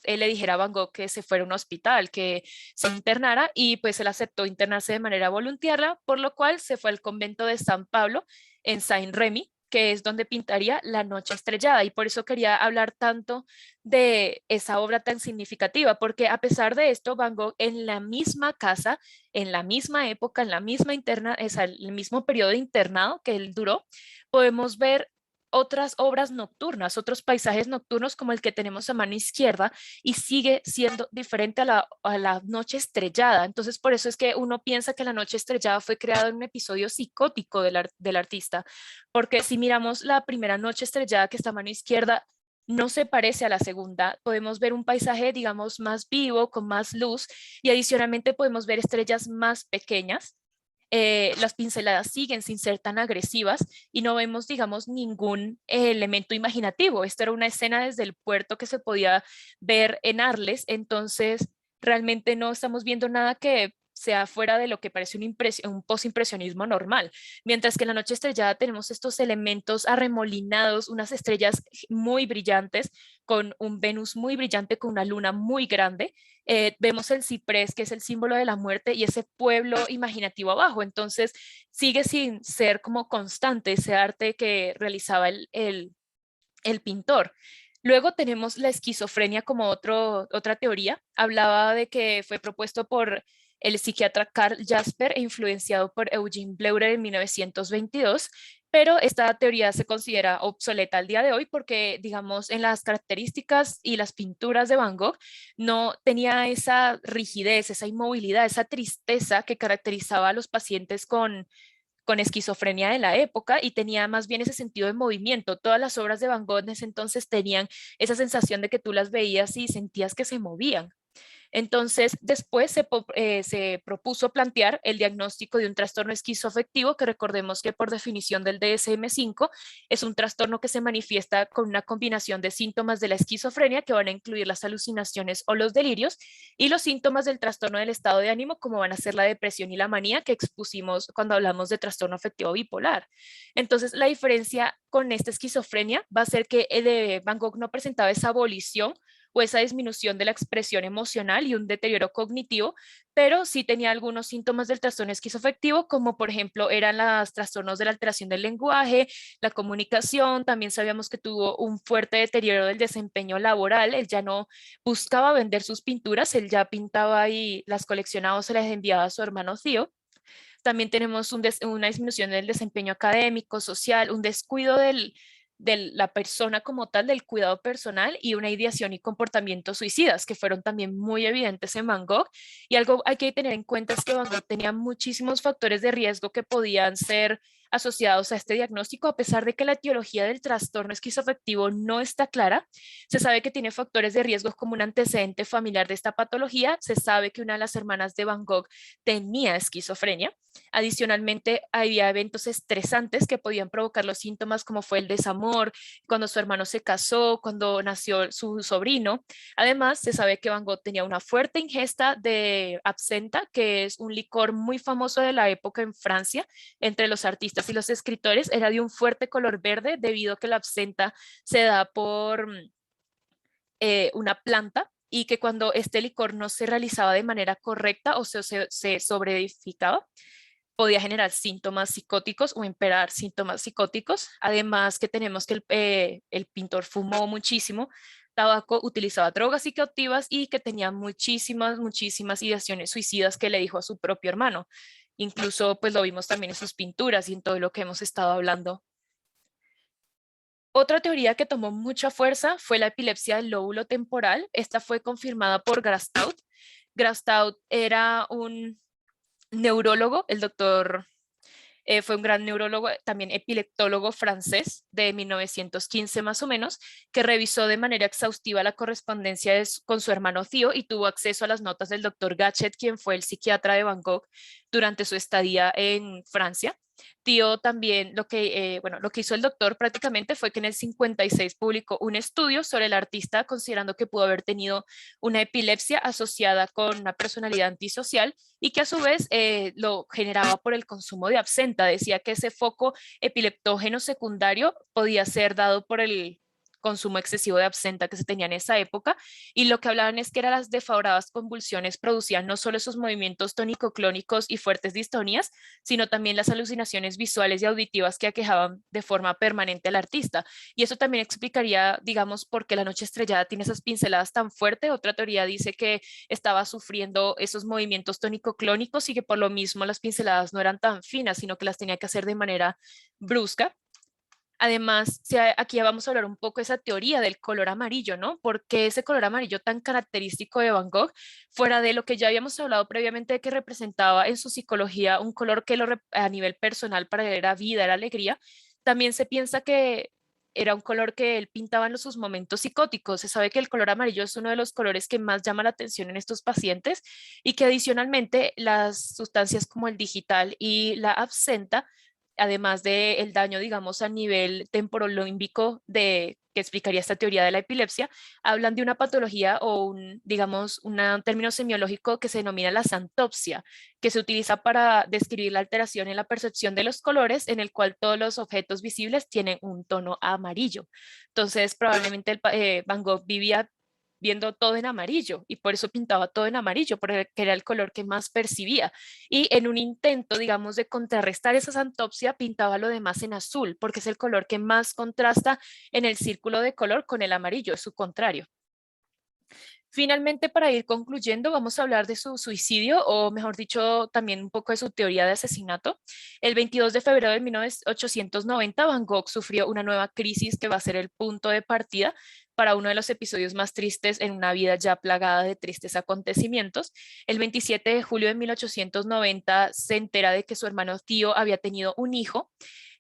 le dijera a Van Gogh que se fuera a un hospital, que se internara, y pues él aceptó internarse de manera voluntaria, por lo cual se fue al convento de San Pablo en Saint-Rémy, que es donde pintaría La Noche Estrellada. Y por eso quería hablar tanto de esa obra tan significativa, porque a pesar de esto, Van Gogh en la misma casa, en la misma época, en la misma interna, es el mismo periodo de internado que él duró, podemos ver otras obras nocturnas, otros paisajes nocturnos como el que tenemos a mano izquierda, y sigue siendo diferente a la noche estrellada. Entonces, por eso es que uno piensa que la noche estrellada fue creada en un episodio psicótico del artista, porque si miramos la primera noche estrellada que está a mano izquierda, no se parece a la segunda. Podemos ver un paisaje, digamos, más vivo, con más luz, y adicionalmente podemos ver estrellas más pequeñas. Las pinceladas siguen sin ser tan agresivas y no vemos, digamos, ningún elemento imaginativo. Esta era una escena desde el puerto que se podía ver en Arles, entonces realmente no estamos viendo nada que sea fuera de lo que parece un postimpresionismo normal. Mientras que en la noche estrellada tenemos estos elementos arremolinados, unas estrellas muy brillantes, con un Venus muy brillante, con una luna muy grande. Vemos el ciprés, que es el símbolo de la muerte, y ese pueblo imaginativo abajo. Entonces, sigue sin ser como constante ese arte que realizaba el pintor. Luego tenemos la esquizofrenia como otra teoría. Hablaba de que fue propuesto por el psiquiatra Karl Jasper e influenciado por Eugene Bleuler en 1922, pero esta teoría se considera obsoleta al día de hoy porque, digamos, en las características y las pinturas de Van Gogh no tenía esa rigidez, esa inmovilidad, esa tristeza que caracterizaba a los pacientes con esquizofrenia de la época, y tenía más bien ese sentido de movimiento. Todas las obras de Van Gogh en ese entonces tenían esa sensación de que tú las veías y sentías que se movían. Entonces, después se propuso plantear el diagnóstico de un trastorno esquizoafectivo, que recordemos que por definición del DSM-5 es un trastorno que se manifiesta con una combinación de síntomas de la esquizofrenia, que van a incluir las alucinaciones o los delirios, y los síntomas del trastorno del estado de ánimo, como van a ser la depresión y la manía, que expusimos cuando hablamos de trastorno afectivo bipolar. Entonces, la diferencia con esta esquizofrenia va a ser que Van Gogh no presentaba esa abolición o esa disminución de la expresión emocional y un deterioro cognitivo, pero sí tenía algunos síntomas del trastorno esquizoafectivo, como por ejemplo eran los trastornos de la alteración del lenguaje, la comunicación. También sabíamos que tuvo un fuerte deterioro del desempeño laboral. Él ya no buscaba vender sus pinturas, él ya pintaba y las coleccionaba o se las enviaba a su hermano Theo. También tenemos una disminución del desempeño académico, social, un descuido de la persona como tal, del cuidado personal, y una ideación y comportamientos suicidas que fueron también muy evidentes en Van Gogh. Y algo hay que tener en cuenta es que Van Gogh tenía muchísimos factores de riesgo que podían ser asociados a este diagnóstico. A pesar de que la etiología del trastorno esquizoafectivo no está clara, se sabe que tiene factores de riesgo como un antecedente familiar de esta patología. Se sabe que una de las hermanas de Van Gogh tenía esquizofrenia. Adicionalmente, había eventos estresantes que podían provocar los síntomas, como fue el desamor, cuando su hermano se casó, cuando nació su sobrino. Además, se sabe que Van Gogh tenía una fuerte ingesta de absenta, que es un licor muy famoso de la época en Francia entre los artistas y los escritores. Era de un fuerte color verde debido a que la absenta se da por una planta, y que cuando este licor no se realizaba de manera correcta o se sobreedificaba, podía generar síntomas psicóticos o empeorar síntomas psicóticos. Además que tenemos que el pintor fumó muchísimo tabaco, utilizaba drogas psicoactivas, y que tenía muchísimas ideaciones suicidas que le dijo a su propio hermano. Incluso pues lo vimos también en sus pinturas y en todo lo que hemos estado hablando. Otra teoría que tomó mucha fuerza fue la epilepsia del lóbulo temporal. Esta fue confirmada por Grastaut. Grastaut era un neurólogo, el doctor fue un gran neurólogo, también epileptólogo francés de 1915 más o menos, que revisó de manera exhaustiva la correspondencia con su hermano Theo y tuvo acceso a las notas del doctor Gachet, quien fue el psiquiatra de Van Gogh durante su estadía en Francia. Theo también, lo que hizo el doctor prácticamente fue que en el 56 publicó un estudio sobre el artista, considerando que pudo haber tenido una epilepsia asociada con una personalidad antisocial, y que a su vez lo generaba por el consumo de absenta. Decía que ese foco epileptógeno secundario podía ser dado consumo excesivo de absenta que se tenía en esa época, y lo que hablaban es que eran las desfavoradas convulsiones producían no solo esos movimientos tónico-clónicos y fuertes distonías, sino también las alucinaciones visuales y auditivas que aquejaban de forma permanente al artista. Y eso también explicaría, digamos, por qué La Noche Estrellada tiene esas pinceladas tan fuertes. Otra teoría dice que estaba sufriendo esos movimientos tónico-clónicos y que por lo mismo las pinceladas no eran tan finas, sino que las tenía que hacer de manera brusca. Además, aquí ya vamos a hablar un poco de esa teoría del color amarillo, ¿no? ¿Por qué ese color amarillo tan característico de Van Gogh, fuera de lo que ya habíamos hablado previamente de que representaba en su psicología un color que a nivel personal para él era vida, era alegría? También se piensa que era un color que él pintaba en sus momentos psicóticos. Se sabe que el color amarillo es uno de los colores que más llama la atención en estos pacientes y que adicionalmente las sustancias como el digital y la absenta, además del daño, digamos, a nivel temporolómbico de que explicaría esta teoría de la epilepsia, hablan de una patología o un, digamos, un término semiológico que se denomina la xantopsia, que se utiliza para describir la alteración en la percepción de los colores, en el cual todos los objetos visibles tienen un tono amarillo. Entonces, probablemente Van Gogh vivía viendo todo en amarillo y por eso pintaba todo en amarillo, porque era el color que más percibía. Y en un intento, digamos, de contrarrestar esa xantopsia, pintaba lo demás en azul, porque es el color que más contrasta en el círculo de color con el amarillo, es su contrario. Finalmente, para ir concluyendo, vamos a hablar de su suicidio, o mejor dicho, también un poco de su teoría de asesinato. El 22 de febrero de 1890, Van Gogh sufrió una nueva crisis que va a ser el punto de partida para uno de los episodios más tristes en una vida ya plagada de tristes acontecimientos. El 27 de julio de 1890 se entera de que su hermano tío había tenido un hijo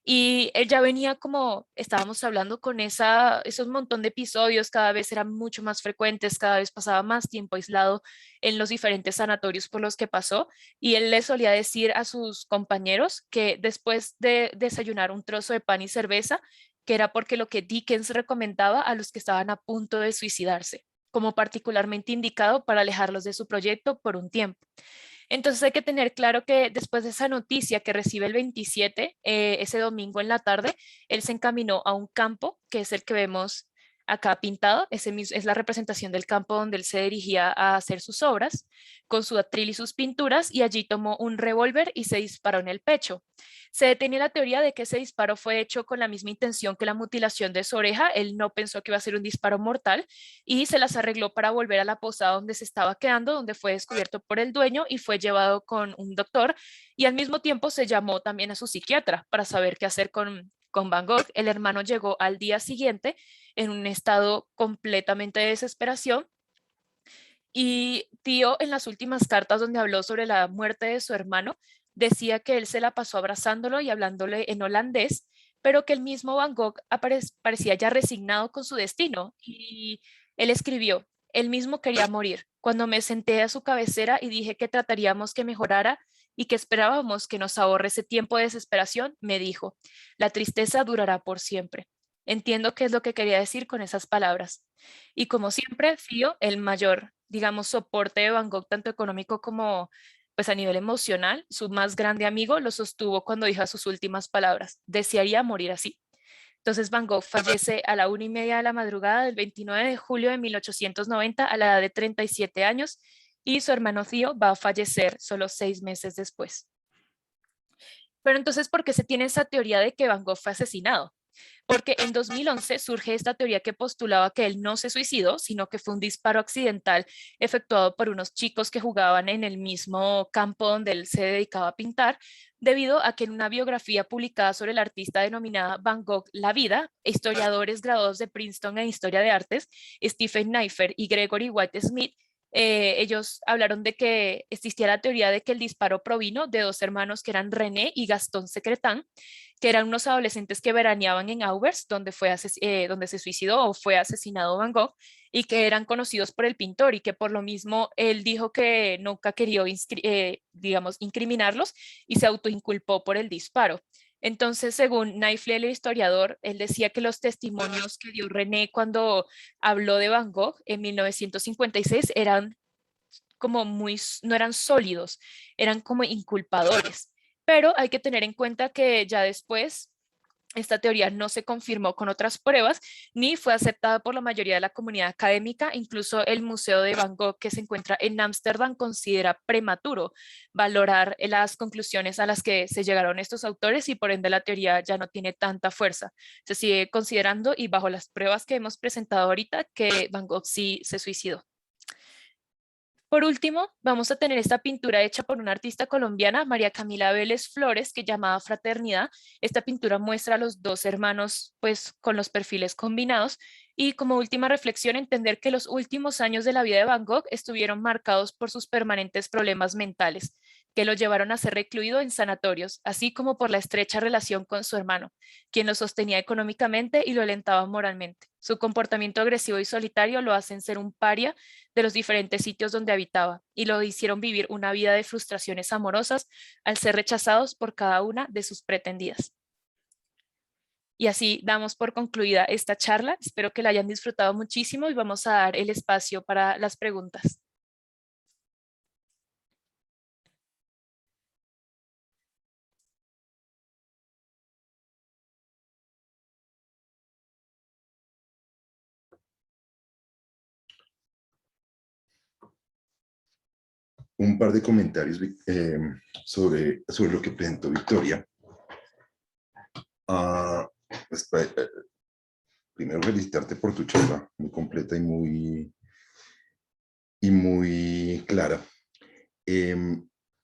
y él ya venía, como estábamos hablando, con esos montón de episodios, cada vez eran mucho más frecuentes, cada vez pasaba más tiempo aislado en los diferentes sanatorios por los que pasó. Y él le solía decir a sus compañeros que después de desayunar un trozo de pan y cerveza, que era porque lo que Dickens recomendaba a los que estaban a punto de suicidarse, como particularmente indicado para alejarlos de su proyecto por un tiempo. Entonces hay que tener claro que después de esa noticia que recibe el 27, ese domingo en la tarde, él se encaminó a un campo, que es el que vemos acá pintado. Es la representación del campo donde él se dirigía a hacer sus obras, con su atril y sus pinturas, y allí tomó un revólver y se disparó en el pecho. Se detiene la teoría de que ese disparo fue hecho con la misma intención que la mutilación de su oreja. Él no pensó que iba a ser un disparo mortal y se las arregló para volver a la posada donde se estaba quedando, donde fue descubierto por el dueño y fue llevado con un doctor, y al mismo tiempo se llamó también a su psiquiatra para saber qué hacer con Van Gogh. El hermano llegó al día siguiente en un estado completamente de desesperación, y Tío, en las últimas cartas donde habló sobre la muerte de su hermano, decía que él se la pasó abrazándolo y hablándole en holandés, pero que el mismo Van Gogh parecía ya resignado con su destino. Y él escribió: él mismo quería morir. Cuando me senté a su cabecera y dije que trataríamos que mejorara y que esperábamos que nos ahorre ese tiempo de desesperación, me dijo: la tristeza durará por siempre. Entiendo qué es lo que quería decir con esas palabras. Y como siempre, Fío, el mayor, digamos, soporte de Van Gogh, tanto económico como pues a nivel emocional, su más grande amigo lo sostuvo cuando dijo sus últimas palabras: desearía morir así. Entonces Van Gogh fallece a la 1:30 de la madrugada del 29 de julio de 1890 a la edad de 37 años, y su hermano Theo va a fallecer solo 6 meses después. Pero entonces, ¿por qué se tiene esa teoría de que Van Gogh fue asesinado? Porque en 2011 surge esta teoría que postulaba que él no se suicidó, sino que fue un disparo accidental efectuado por unos chicos que jugaban en el mismo campo donde él se dedicaba a pintar, debido a que en una biografía publicada sobre el artista denominada Van Gogh, La Vida, historiadores graduados de Princeton en Historia de Artes, Stephen Neiffer y Gregory White Smith, ellos hablaron de que existía la teoría de que el disparo provino de dos hermanos que eran René y Gastón Secretán, que eran unos adolescentes que veraneaban en Auvers, donde se suicidó o fue asesinado Van Gogh, y que eran conocidos por el pintor, y que por lo mismo él dijo que nunca quería, digamos, incriminarlos, y se autoinculpó por el disparo. Entonces, según Naifle, el historiador, él decía que los testimonios que dio René cuando habló de Van Gogh en 1956 eran como no eran sólidos, eran como inculpadores. Pero hay que tener en cuenta que ya después Esta teoría no se confirmó con otras pruebas ni fue aceptada por la mayoría de la comunidad académica. Incluso el Museo de Van Gogh, que se encuentra en Ámsterdam, considera prematuro valorar las conclusiones a las que se llegaron estos autores y por ende la teoría ya no tiene tanta fuerza. Se sigue considerando y bajo las pruebas que hemos presentado ahorita que Van Gogh sí se suicidó. Por último, vamos a tener esta pintura hecha por una artista colombiana, María Camila Vélez Flores, que llamada Fraternidad. Esta pintura muestra a los dos hermanos, pues, con los perfiles combinados. Y como última reflexión, entender que los últimos años de la vida de Van Gogh estuvieron marcados por sus permanentes problemas mentales, que lo llevaron a ser recluido en sanatorios, así como por la estrecha relación con su hermano, quien lo sostenía económicamente y lo alentaba moralmente. Su comportamiento agresivo y solitario lo hacen ser un paria de los diferentes sitios donde habitaba y lo hicieron vivir una vida de frustraciones amorosas al ser rechazados por cada una de sus pretendidas. Y así damos por concluida esta charla. Espero que la hayan disfrutado muchísimo y vamos a dar el espacio para las preguntas. Un par de comentarios sobre lo que presentó Victoria. Uh, pues, primero felicitarte por tu charla, muy completa y muy clara.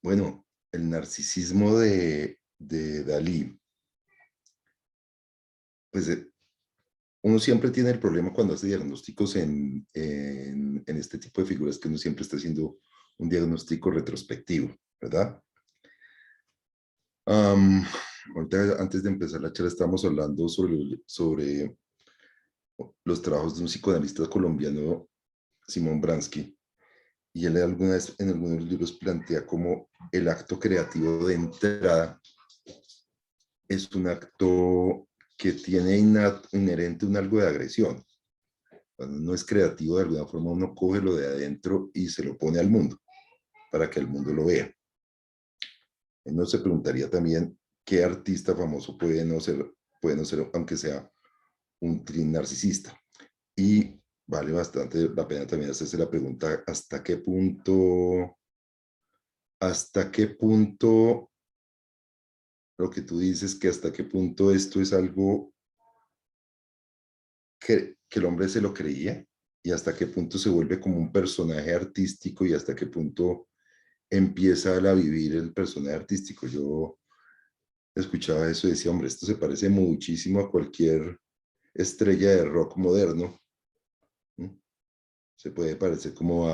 Bueno, el narcisismo de Dalí, pues uno siempre tiene el problema cuando hace diagnósticos en este tipo de figuras, que uno siempre está haciendo un diagnóstico retrospectivo, ¿verdad? Ahorita, antes de empezar la charla, estábamos hablando sobre los trabajos de un psicoanalista colombiano, Simón Bransky, y él alguna vez en algunos libros plantea como el acto creativo de entrada es un acto que tiene inherente un algo de agresión. Cuando uno es creativo, de alguna forma uno coge lo de adentro y se lo pone al mundo, para que el mundo lo vea. Uno se preguntaría también qué artista famoso puede no ser, aunque sea un trin narcisista. Y vale bastante la pena también hacerse la pregunta hasta qué punto lo que tú dices, que hasta qué punto esto es algo que el hombre se lo creía, y hasta qué punto se vuelve como un personaje artístico, y hasta qué punto empieza a vivir el personaje artístico. Yo escuchaba eso y decía, hombre, esto se parece muchísimo a cualquier estrella de rock moderno. ¿No? Se puede parecer como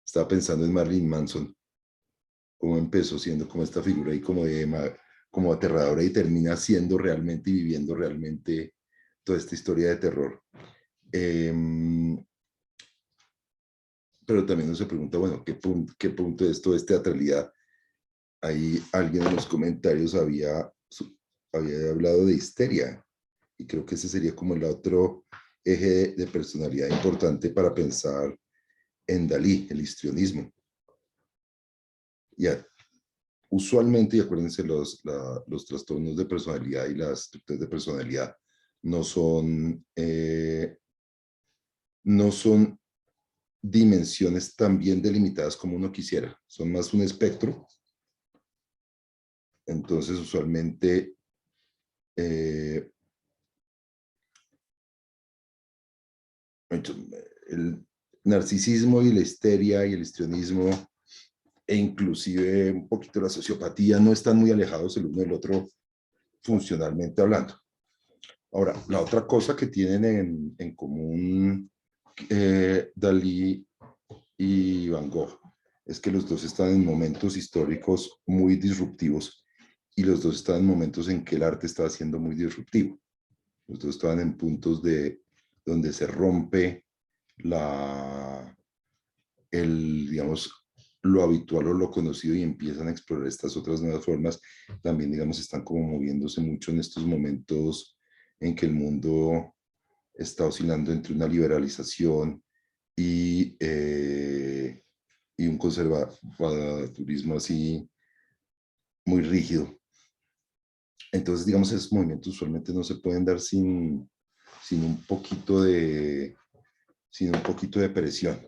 estaba pensando en Marilyn Manson, cómo empezó siendo como esta figura ahí como aterradora, y termina siendo realmente y viviendo realmente toda esta historia de terror. Pero también uno se pregunta, bueno, ¿qué punto es toda esta teatralidad? Ahí alguien en los comentarios había hablado de histeria, y creo que ese sería como el otro eje de personalidad importante para pensar en Dalí, el histrionismo. Ya, usualmente, y acuérdense, los trastornos de personalidad y las estructuras de personalidad no son dimensiones tan bien delimitadas como uno quisiera, son más un espectro. Entonces, usualmente, el narcisismo y la histeria y el histrionismo, e inclusive un poquito la sociopatía, no están muy alejados el uno del otro funcionalmente hablando. Ahora, la otra cosa que tienen en común Dalí y Van Gogh es que los dos están en momentos históricos muy disruptivos, y los dos están en momentos en que el arte está siendo muy disruptivo. Los dos estaban en puntos donde se rompe digamos, lo habitual o lo conocido, y empiezan a explorar estas otras nuevas formas. También, digamos, están como moviéndose mucho en estos momentos en que el mundo está oscilando entre una liberalización y un conservadurismo así muy rígido. Entonces, digamos, esos movimientos usualmente no se pueden dar sin un poquito sin un poquito de presión.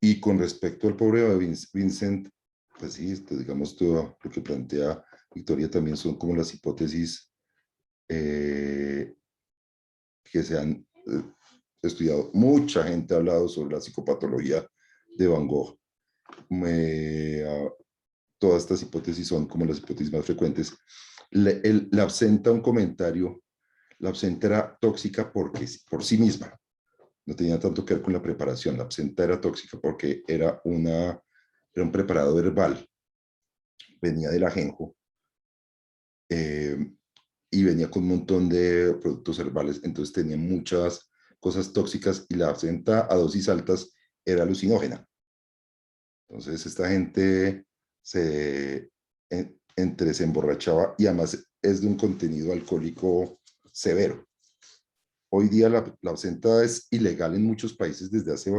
Y con respecto al pobre Vincent, pues sí, digamos, todo lo que plantea Victoria también son como las hipótesis eh, que se han estudiado. Mucha gente ha hablado sobre la psicopatología de Van Gogh. Todas estas hipótesis son como las hipótesis más frecuentes. La absenta un comentario, la absenta era tóxica por sí misma, no tenía tanto que ver con la preparación. La absenta era tóxica porque era un preparado verbal, venía del ajenjo eh, y venía con un montón de productos herbales, entonces tenía muchas cosas tóxicas y la absenta a dosis altas era alucinógena. Entonces esta gente entre se emborrachaba y además es de un contenido alcohólico severo. Hoy día la absenta es ilegal en muchos países desde hace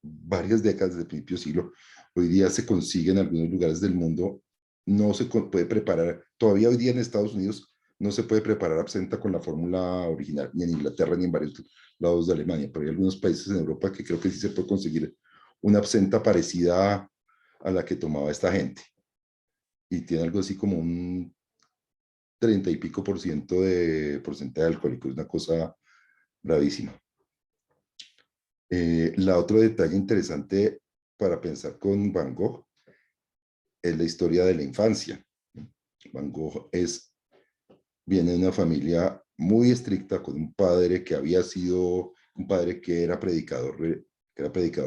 varias décadas, desde el principio siglo. Hoy día se consigue en algunos lugares del mundo, no se puede preparar, todavía hoy día en Estados Unidos no se puede preparar absenta con la fórmula original, ni en Inglaterra ni en varios lados de Alemania, pero hay algunos países en Europa que creo que sí se puede conseguir una absenta parecida a la que tomaba esta gente. Y tiene algo así como un 30 y pico por ciento de porcentaje de alcohólico, es una cosa bravísima. La otro detalle interesante para pensar con Van Gogh es la historia de la infancia. Van Gogh viene de una familia muy estricta con un padre que había sido un padre que era predicador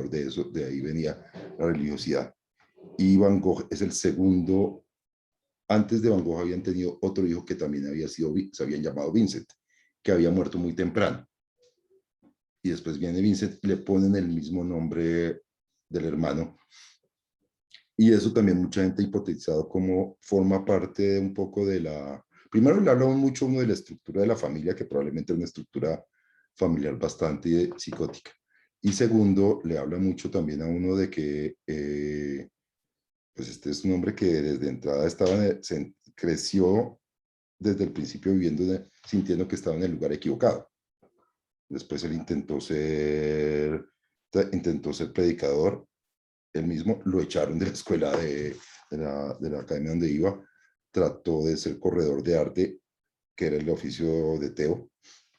de eso, de ahí venía la religiosidad. Y Van Gogh es el segundo. Antes de Van Gogh habían tenido otro hijo que también se habían llamado Vincent, que había muerto muy temprano. Y después viene Vincent y le ponen el mismo nombre del hermano. Y eso también mucha gente ha hipotetizado como forma parte de un poco de la... Primero le hablamos mucho uno de la estructura de la familia, que probablemente es una estructura familiar bastante psicótica. Y segundo, le habla mucho también a uno de que, pues este es un hombre que desde entrada creció desde el principio sintiendo que estaba en el lugar equivocado. Después él intentó ser predicador. Él mismo lo echaron de la escuela de la academia donde iba. Trató de ser corredor de arte, que era el oficio de Teo.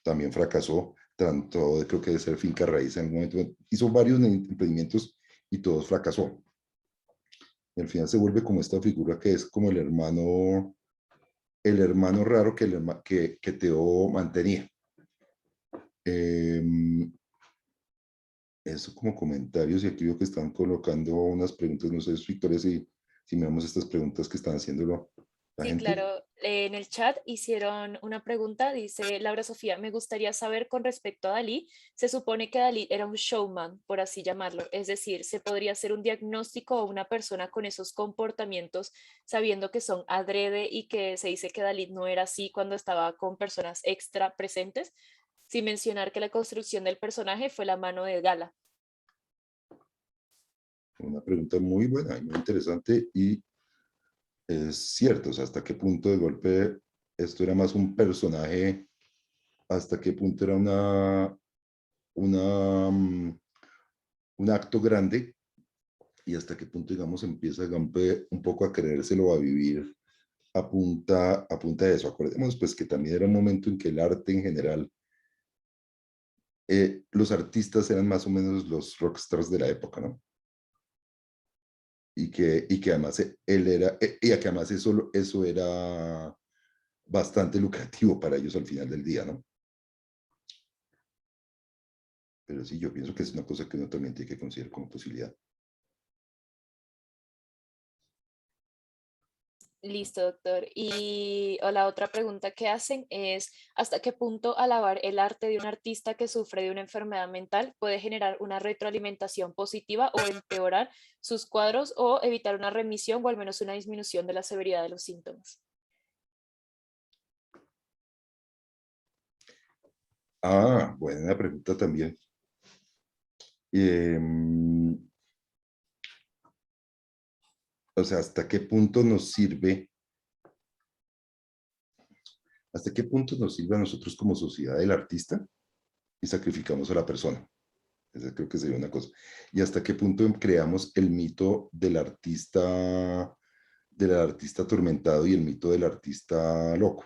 También fracasó. Trató creo que de ser finca raíz en algún momento. Hizo varios emprendimientos y todos fracasó. Y al final se vuelve como esta figura que es como el hermano raro que Teo mantenía. Eso como comentarios, y aquí veo que están colocando unas preguntas, no sé, Victoria, si miramos estas preguntas que están haciéndolo la Sí, gente. claro. En el chat hicieron una pregunta, dice Laura Sofía, me gustaría saber con respecto a Dalí, se supone que Dalí era un showman, por así llamarlo, es decir, ¿se podría hacer un diagnóstico a una persona con esos comportamientos sabiendo que son adrede y que se dice que Dalí no era así cuando estaba con personas extra presentes? Sin mencionar que la construcción del personaje fue la mano de Gala. Una pregunta muy buena y muy interesante, y es cierto, o sea, hasta qué punto de golpe esto era más un personaje, hasta qué punto era un acto grande, y hasta qué punto, digamos, empieza Gampe un poco a creérselo, a vivir a punta de eso. Acordemos pues que también era un momento en que el arte en general, los artistas eran más o menos los rockstars de la época, ¿no? Y que además él era, y que además eso era bastante lucrativo para ellos al final del día, ¿no? Pero sí, yo pienso que es una cosa que uno también tiene que considerar como posibilidad. Listo, doctor. Y o la otra pregunta que hacen es, ¿hasta qué punto alabar el arte de un artista que sufre de una enfermedad mental puede generar una retroalimentación positiva o empeorar sus cuadros o evitar una remisión o al menos una disminución de la severidad de los síntomas? Ah, buena pregunta también. Eh, o sea, ¿hasta qué punto nos sirve ¿Hasta qué punto nos sirve a nosotros como sociedad el artista y sacrificamos a la persona? Esa creo que sería una cosa. ¿Y hasta qué punto creamos el mito del artista atormentado y el mito del artista loco?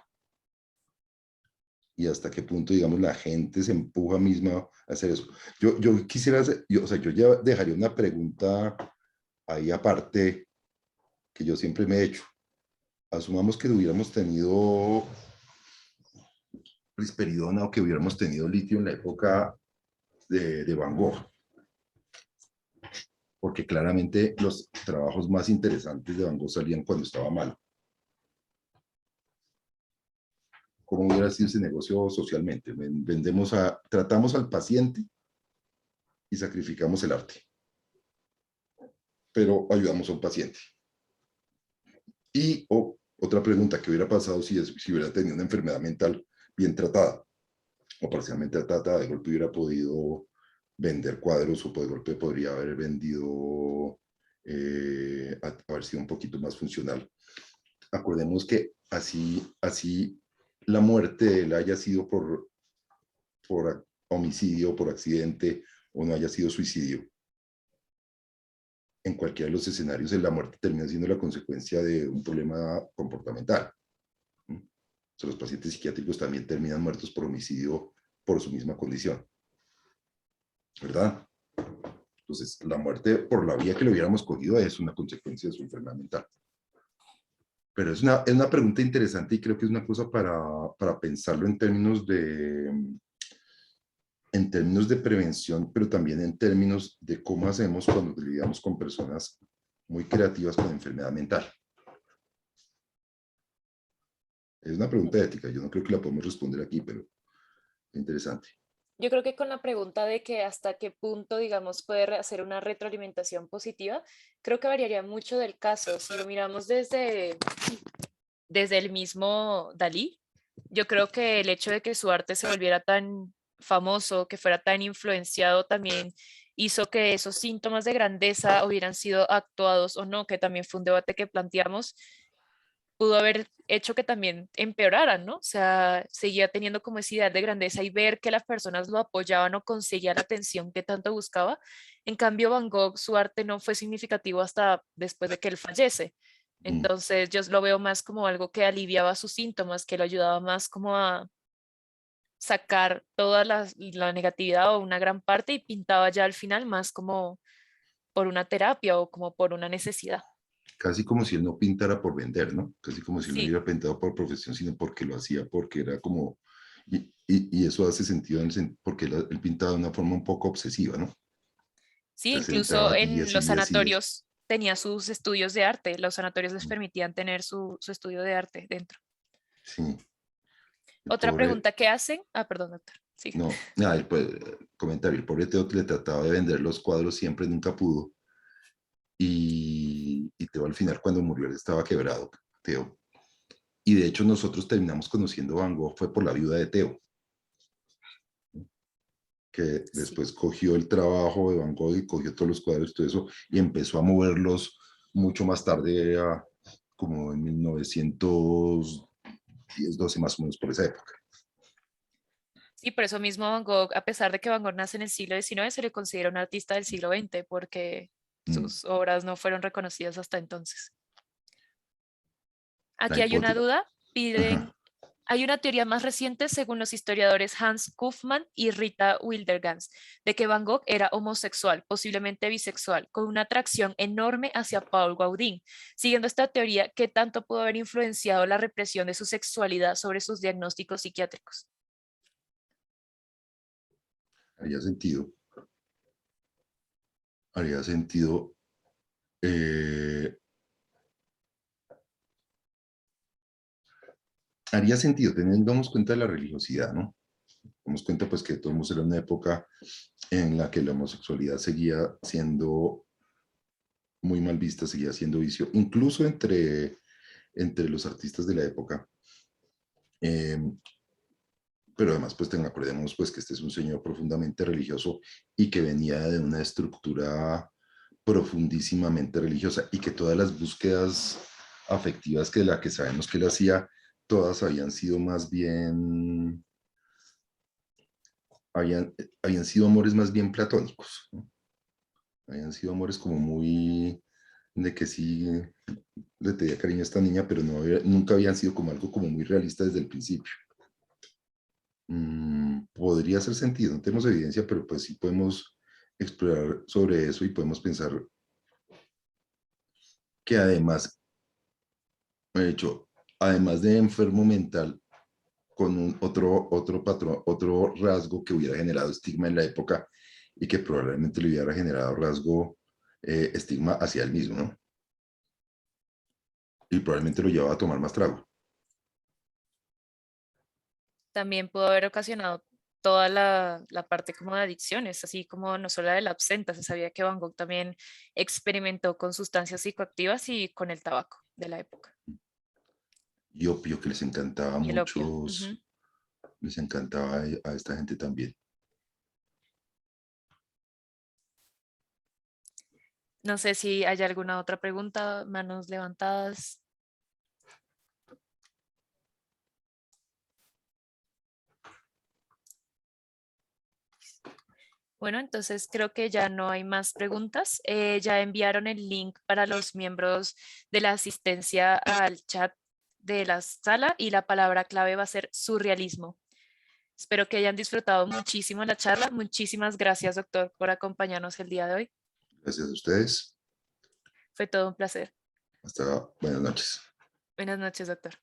Y hasta qué punto, digamos, la gente se empuja misma a hacer eso. Yo quisiera hacer, o sea, yo ya dejaría una pregunta ahí aparte que yo siempre me he hecho. Asumamos que hubiéramos tenido risperidona o que hubiéramos tenido litio en la época de Van Gogh, porque claramente los trabajos más interesantes de Van Gogh salían cuando estaba mal. ¿Cómo hubiera sido ese negocio socialmente? Tratamos al paciente y sacrificamos el arte, pero ayudamos a un paciente. Y otra pregunta, ¿qué hubiera pasado si hubiera tenido una enfermedad mental bien tratada o parcialmente tratada? De golpe hubiera podido vender cuadros o de golpe podría haber vendido, haber sido un poquito más funcional. Acordemos que así la muerte de él haya sido por homicidio, por accidente o no haya sido suicidio. En cualquiera de los escenarios, la muerte termina siendo la consecuencia de un problema comportamental. O sea, los pacientes psiquiátricos también terminan muertos por homicidio por su misma condición, ¿verdad? Entonces, la muerte por la vía que lo hubiéramos cogido es una consecuencia de su enfermedad mental. Pero es una pregunta interesante y creo que es una cosa para pensarlo en términos de prevención, pero también en términos de cómo hacemos cuando lidiamos con personas muy creativas con enfermedad mental. Es una pregunta ética, yo no creo que la podemos responder aquí, pero es interesante. Yo creo que con la pregunta de que hasta qué punto, digamos, puede hacer una retroalimentación positiva, creo que variaría mucho del caso. Si lo miramos desde el mismo Dalí, yo creo que el hecho de que su arte se volviera tan famoso, que fuera tan influenciado, también hizo que esos síntomas de grandeza hubieran sido actuados o no, que también fue un debate que planteamos, pudo haber hecho que también empeoraran, ¿no? O sea, seguía teniendo como esa idea de grandeza y ver que las personas lo apoyaban o conseguía la atención que tanto buscaba. En cambio, Van Gogh, su arte no fue significativo hasta después de que él fallece. Mm. Entonces, yo lo veo más como algo que aliviaba sus síntomas, que lo ayudaba más como a sacar toda la negatividad o una gran parte y pintaba ya al final más como por una terapia o como por una necesidad. Casi como si él no pintara por vender, ¿no? Casi como si él no Sí, hubiera pintado por profesión, sino porque lo hacía, porque era como... Y eso hace sentido porque él pintaba de una forma un poco obsesiva, ¿no? sí, Entonces él incluso entraba en días y los días y días. sanatorios tenía sus estudios de arte. Los sanatorios les permitían tener su estudio de arte dentro. Sí, el Otra pobre, pregunta que hacen, perdón, doctor, sigue. no, nada, comentario, el pobre Teo le trataba de vender los cuadros siempre, nunca pudo. Y Teo al final cuando murió él estaba quebrado, Teo. Y de hecho nosotros terminamos conociendo a Van Gogh, fue por la viuda de Teo, que Sí. después cogió el trabajo de Van Gogh y cogió todos los cuadros y todo eso y empezó a moverlos mucho más tarde, como en 1910, 12 más o menos por esa época. Sí, por eso mismo Van Gogh, a pesar de que Van Gogh nace en el siglo XIX, se le considera un artista del siglo XX porque Mm. sus obras no fueron reconocidas hasta entonces. La Aquí hay una hipótesis. duda. Ajá. Piden, hay una teoría más reciente, según los historiadores Hans Kaufmann y Rita Wildegans, de que Van Gogh era homosexual, posiblemente bisexual, con una atracción enorme hacia Paul Gauguin. Siguiendo esta teoría, ¿qué tanto pudo haber influenciado la represión de su sexualidad sobre sus diagnósticos psiquiátricos? Haría sentido, haría sentido. eh, Haría sentido, teniendo en cuenta de la religiosidad, ¿no? Damos cuenta pues que todos era una época en la que la homosexualidad seguía siendo muy mal vista, seguía siendo vicio, incluso entre los artistas de la época. Eh, pero además, pues acordemos pues que este es un señor profundamente religioso y que venía de una estructura profundísimamente religiosa y que todas las búsquedas afectivas que sabemos que él hacía todas habían sido más bien, habían sido amores más bien platónicos, ¿no? Habían sido amores como muy, de que sí le tenía cariño a esta niña, pero nunca habían sido como algo como muy realista desde el principio. Podría hacer sentido, no tenemos evidencia, pero pues sí podemos explorar sobre eso y podemos pensar que además, de hecho, además de enfermo mental, con otro patrón, otro rasgo que hubiera generado estigma en la época y que probablemente le hubiera generado estigma hacia él mismo, ¿no? Y probablemente lo llevaba a tomar más trago. También pudo haber ocasionado toda la parte como de adicciones, así como no solo la del absenta, se sabía que Van Gogh también experimentó con sustancias psicoactivas y con el tabaco de la época Y opio que les encantaba a y el opio. muchos, les encantaba a esta gente también. No sé si hay alguna otra pregunta, manos levantadas. Bueno, entonces creo que ya no hay más preguntas. Ya enviaron el link para los miembros de la asistencia al chat de la sala y la palabra clave va a ser surrealismo. Espero que hayan disfrutado muchísimo la charla. Muchísimas gracias, doctor, por acompañarnos el día de hoy. Gracias a ustedes. Fue todo un placer. Hasta buenas noches. Buenas noches, doctor.